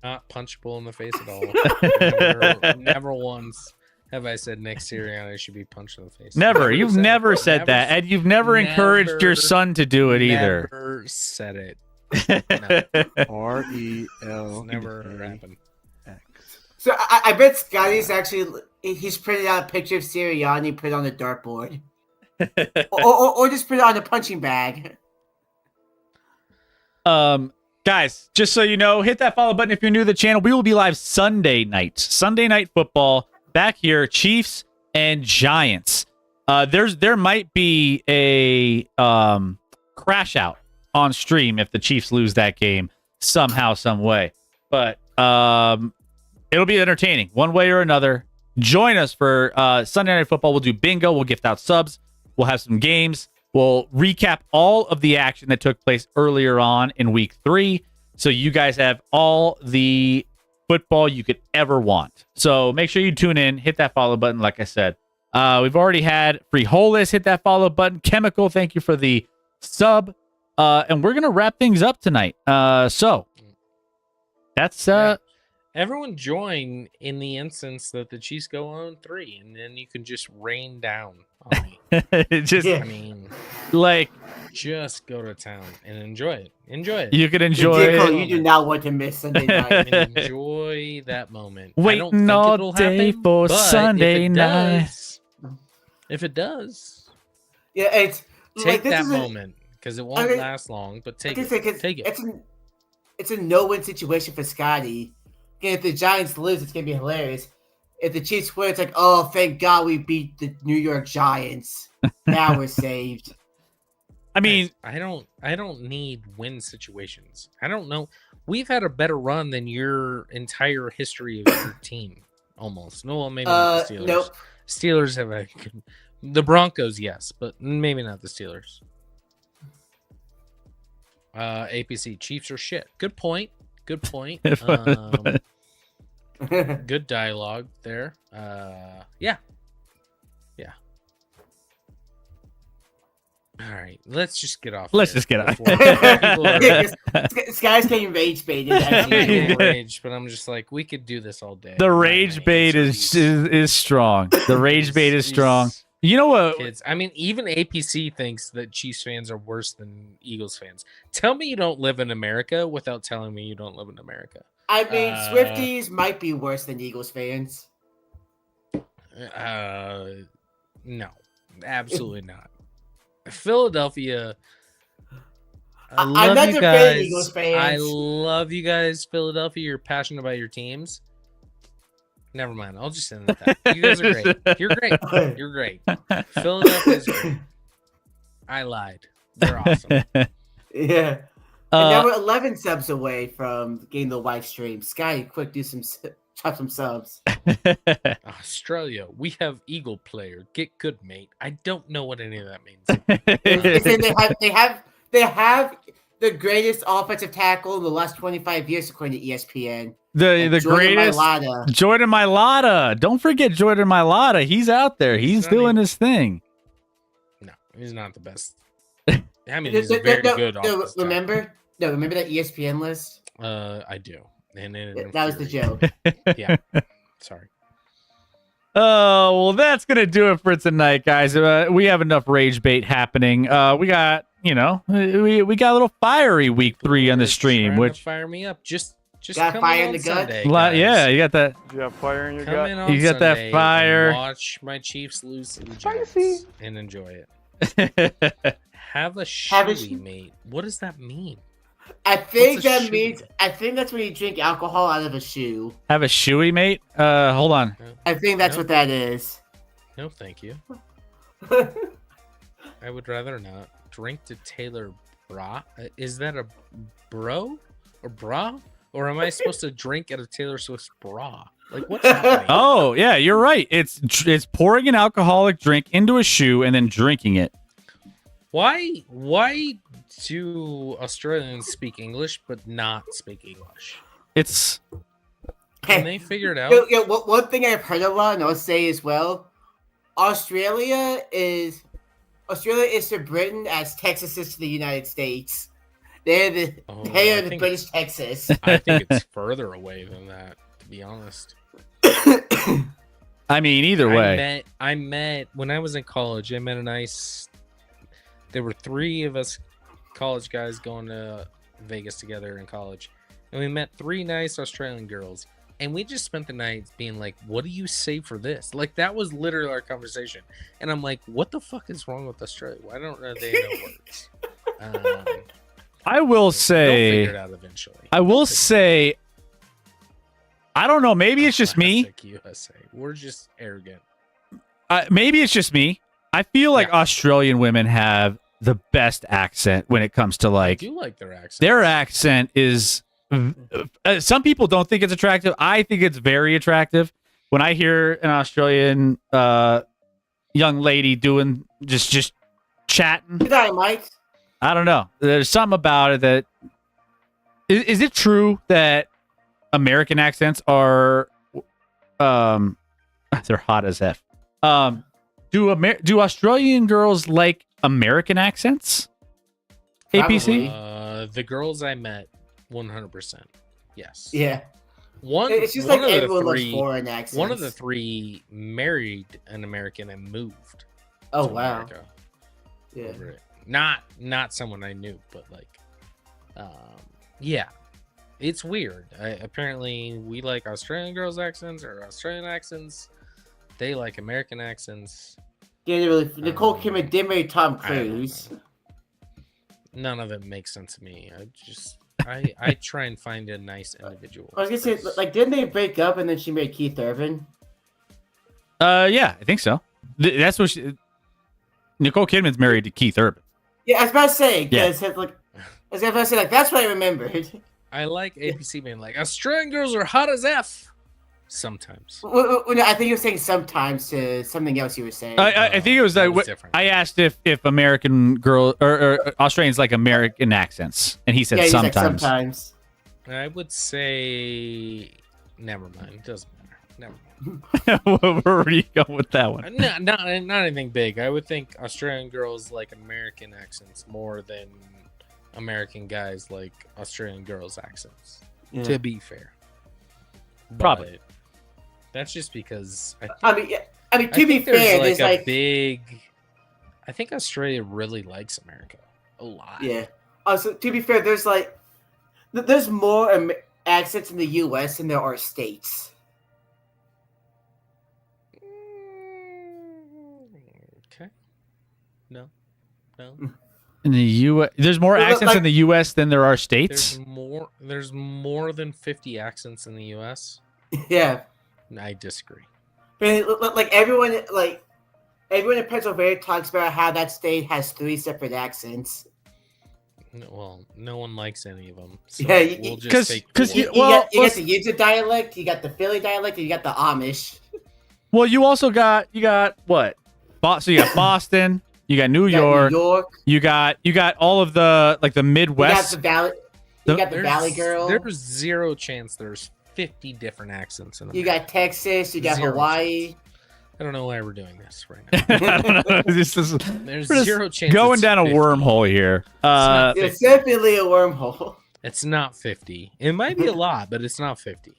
Not punchable in the face at all. Never once have I said Nick Sirianni should be punched in the face. Never. You've said it. never said Never that, s- and you've never encouraged your never- son to do it either. Never said it. REL. It's never happened. So I bet Scotty's actually he's printed out a picture of Sirianni, put it on the dartboard, or just put it on a punching bag. Guys, just so you know, hit that follow button if you're new to the channel. We will be live Sunday night football back here, Chiefs and Giants. There might be a crash out on stream if the Chiefs lose that game somehow, some way. But it'll be entertaining one way or another. Join us for Sunday Night Football. We'll do bingo. We'll gift out subs. We'll have some games. We'll recap all of the action that took place earlier on in week 3. So you guys have all the football you could ever want. So make sure you tune in. Hit that follow button, like I said. We've already had Frijoles hit that follow button. Chemical, thank you for the sub. And we're going to wrap things up tonight. So that's... Yeah. Everyone join in the instance that the Chiefs go on 3, and then you can just rain down on me. just Yeah. I mean, like just go to town and enjoy it. Enjoy it. you could enjoy Dico, it. you do not want to miss Sunday night. Enjoy that moment. I don't Waiting think all it'll day happen, for but Sunday night. If it does, Yeah, it's take like, this that is moment because it won't I mean, last long. But take like I said, it. Take it. It's a no-win situation for Scotty. Okay, if the Giants lose, it's gonna be hilarious. If the Chiefs win, it's like, oh, thank God we beat the New York Giants. Now we're saved. I mean, I don't need win situations. I don't know. We've had a better run than your entire history of your team, almost. No, maybe not the Steelers. Nope. Steelers have a the Broncos, yes, but maybe not the Steelers. APC Chiefs are shit. Good point. Good point. Good dialogue there. Yeah. All right, let's just get off. Let's here just get off. before people are- Yeah, 'cause Sky's getting rage baited. I actually. get rage, but I'm just like, we could do this all day. the rage bait is strong. The rage bait is strong. You know what? Kids, I mean, even APC thinks that Chiefs fans are worse than Eagles fans. Tell me you don't live in America without telling me you don't live in America. I mean, Swifties might be worse than Eagles fans. No, absolutely not. Philadelphia. I I'm love not you defending guys. Eagles fans. I love you guys, Philadelphia. You're passionate about your teams. Never mind. I'll just end it at that. You guys are great. You're great. You're great. Philadelphia's great. I lied. They're awesome. Yeah. And now we're 11 subs away from getting the live stream. Sky, quick, chop some subs. Australia, we have Eagle player. Get good, mate. I don't know what any of that means. They say they have the greatest offensive tackle in the last 25 years, according to ESPN. the Jordan greatest Mailata. Jordan Mailata. Don't forget Jordan Mailata. He's out there. He's not doing even- his thing. No, he's not the best. I mean, he's a very good offensive remember that ESPN list? tackle. I do. And it That was the infuriates joke. me. Yeah. Sorry. Oh, well, that's going to do it for tonight, guys. We have enough rage bait happening. We got, we got a little fiery week 3 on the They're stream, trying to which, fire me up. Just Got come fire in in on the gut? Sunday, yeah, guys. you got that. Do you have fire in your Come gut? in on You got that Sunday fire. and watch my Chiefs lose to the Giants and enjoy it. Have a shoey, mate. What does that mean? I think What's a that shoe? means that's when you drink alcohol out of a shoe. Have a shoey, mate. Hold on. I think that's No. what that is. No, thank you. I would rather not drink to Taylor Bra. Is that a bro or bra Or am I supposed to drink at a Taylor Swift bra? Like, what's happening? Oh yeah, you're right. It's pouring an alcoholic drink into a shoe and then drinking it. Why do Australians speak English but not speak English? It's Can they figure it out? One thing I've heard a lot, and I'll say as well, Australia is to Britain as Texas is to the United States. They are the British Texas. I think it's further away than that, to be honest. I mean, either way. I met when I was in college. There were 3 of us college guys going to Vegas together in college, and we met 3 nice Australian girls, and we just spent the night being like, "What do you say for this?" Like that was literally our conversation, and I'm like, "What the fuck is wrong with Australia? Why don't they know words?" I will They'll say. figure it out eventually. I will say. I don't know. Maybe it's just me. Classic USA. We're just arrogant. Maybe it's just me. I feel like Yeah. Australian women have the best accent when it comes to I like do like their accent. their accent is. Some people don't think it's attractive. I think it's very attractive. When I hear an Australian young lady doing just chatting, Good night, Mike. I don't know. There's something about it that is it true that American accents are they're hot as F. Do Australian girls like American accents? Probably. APC? The girls I met, 100%. Yes. Yeah. One. It's just one like of the everyone loves 3 foreign accents. One of the 3 married an American and moved. Oh to wow. America Yeah. over it. Not someone I knew, but like, yeah, it's weird. Apparently, we like Australian girls' accents or Australian accents. They like American accents. Yeah, really. Nicole Kidman did marry Tom I don't Cruise. know. None of it makes sense to me. I try and find a nice individual. I was gonna say, first. like, didn't they break up and then she married Keith Urban? Yeah, I think so. That's what Nicole Kidman's married to Keith Urban. Yeah, I was about to say, Yeah. because like, I was about to say, like, that's what I remembered. I like APC being like Australian girls are hot as F. Sometimes. Well, no, I think you were saying sometimes to something else you were saying. I think it was that that. was different. I asked if American girl or Australians like American accents, and he said yeah, he's like sometimes. sometimes. I would say, never mind. It doesn't matter. Never mind. Where were you going with that one? Not anything big. I would think Australian girls like American accents more than American guys like Australian girls' accents. Yeah. To be fair, Probably. But that's just because I mean, to I be think fair, there's there's like a like, big. I think Australia really likes America a lot. yeah. Also, to be fair, there's like, there's more accents in the U.S. than there are states. Okay. No. In the U.S., there's more Well, accents like- in the U.S. than there are states. There's more than 50 accents in the U.S. Yeah. I disagree. But like everyone in Pennsylvania talks about how that state has 3 separate accents. Well, no one likes any of them. So Yeah, we'll 'cause- just take 'cause four. you- Well, you got let's- the Utah dialect, you got the Philly dialect, and you got the Amish. Well, you also got what? So you got Boston, you got New You got York, New York. you got all of the like the You got Midwest. the Valley. You got the Valley Girl. There's zero chance there's 50 different accents in You America. got Texas. You got Zero Hawaii. I don't know why we're doing this right now. I don't know. This is There's we're just zero chance. going it's down a 50. wormhole here. not It's 50. definitely a wormhole. It's not 50. It might be a lot, but it's not 50.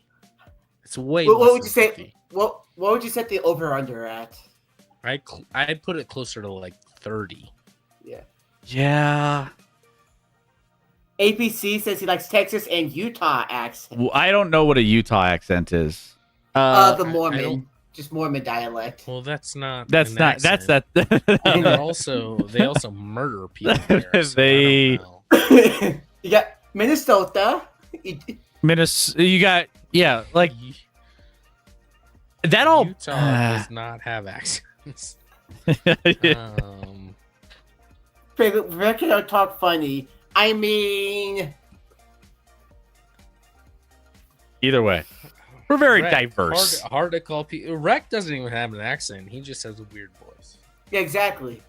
It's way What less would you than say? 50. What would you set the over under at? I'd put it closer to like 30. Yeah. Yeah. APC says he likes Texas and Utah accent. Well, I don't know what a Utah accent is. The I Mormon, don't- just Mormon dialect. Well, that's not. That's an not. That's accent. that. And they also murder people. There, so They- I don't know. You got Minnesota. Minnesota. You got like that all. Utah does not have accents. Where can I talk funny? I mean, Either way, we're very Rec, diverse. Hard to call people. Rec doesn't even have an accent. He just has a weird voice. Yeah, exactly.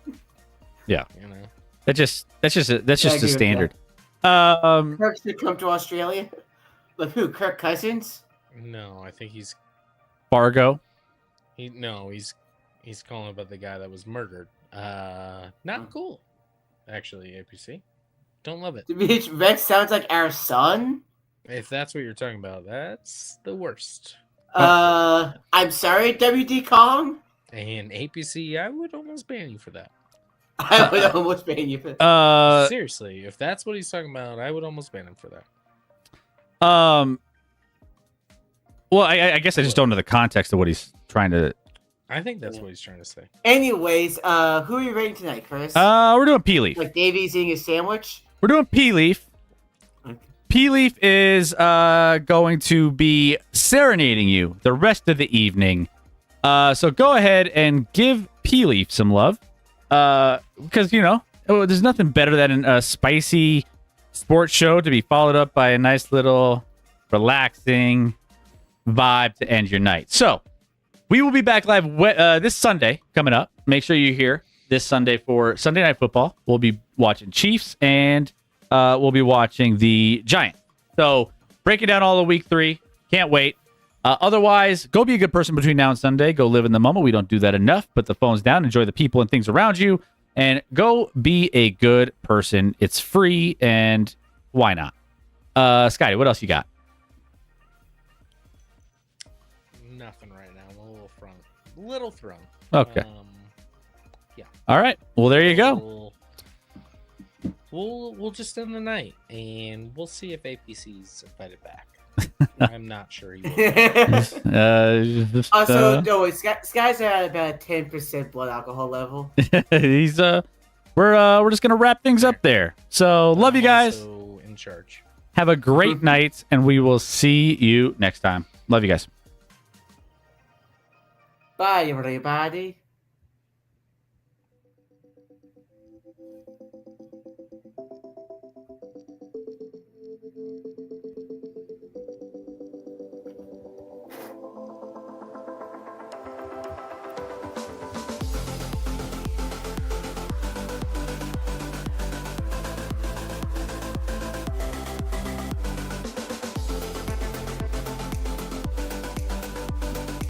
You know. That's just I a agree with standard. Kirk should come to Australia. Like who? Kirk Cousins? No, I think he's Fargo. he's calling about the guy that was murdered. Not cool. Actually, APC. Don't love it. Rex sounds like our son. If that's what you're talking about, that's the worst. I'm sorry, WD Kong. And APC, I would almost ban you for that. I would almost ban you for that. Seriously, if that's what he's talking about, I would almost ban him for that. Well, I guess I just don't know the context of what he's trying to. I think that's what he's trying to say. Anyways, who are you rating tonight, Chris? We're doing Pea Leaf. Like Davey's eating a sandwich? We're doing Pea Leaf. Okay. Pea Leaf is going to be serenading you the rest of the evening. So go ahead and give Pea Leaf some love. Because, there's nothing better than a spicy sports show to be followed up by a nice little relaxing vibe to end your night. So we will be back live this Sunday coming up. Make sure you're here this Sunday for Sunday Night Football. We'll be watching Chiefs and we'll be watching the Giants. So breaking down all of week 3. Can't wait. Otherwise, go be a good person between now and Sunday. Go live in the moment. We don't do that enough. Put the phones down. Enjoy the people and things around you. And go be a good person. It's free, and why not? Scotty, what else you got? Nothing right now. I'm a little thrown. Okay. Yeah. All right. Well, there you go. We'll just end the night, and we'll see if APC's invited back. I'm not sure he will. Also, no, Sky's at about 10% blood alcohol level. He's we're just gonna wrap things up there. So love you guys. Also in charge. Have a great night, and we will see you next time. Love you guys. Bye, everybody.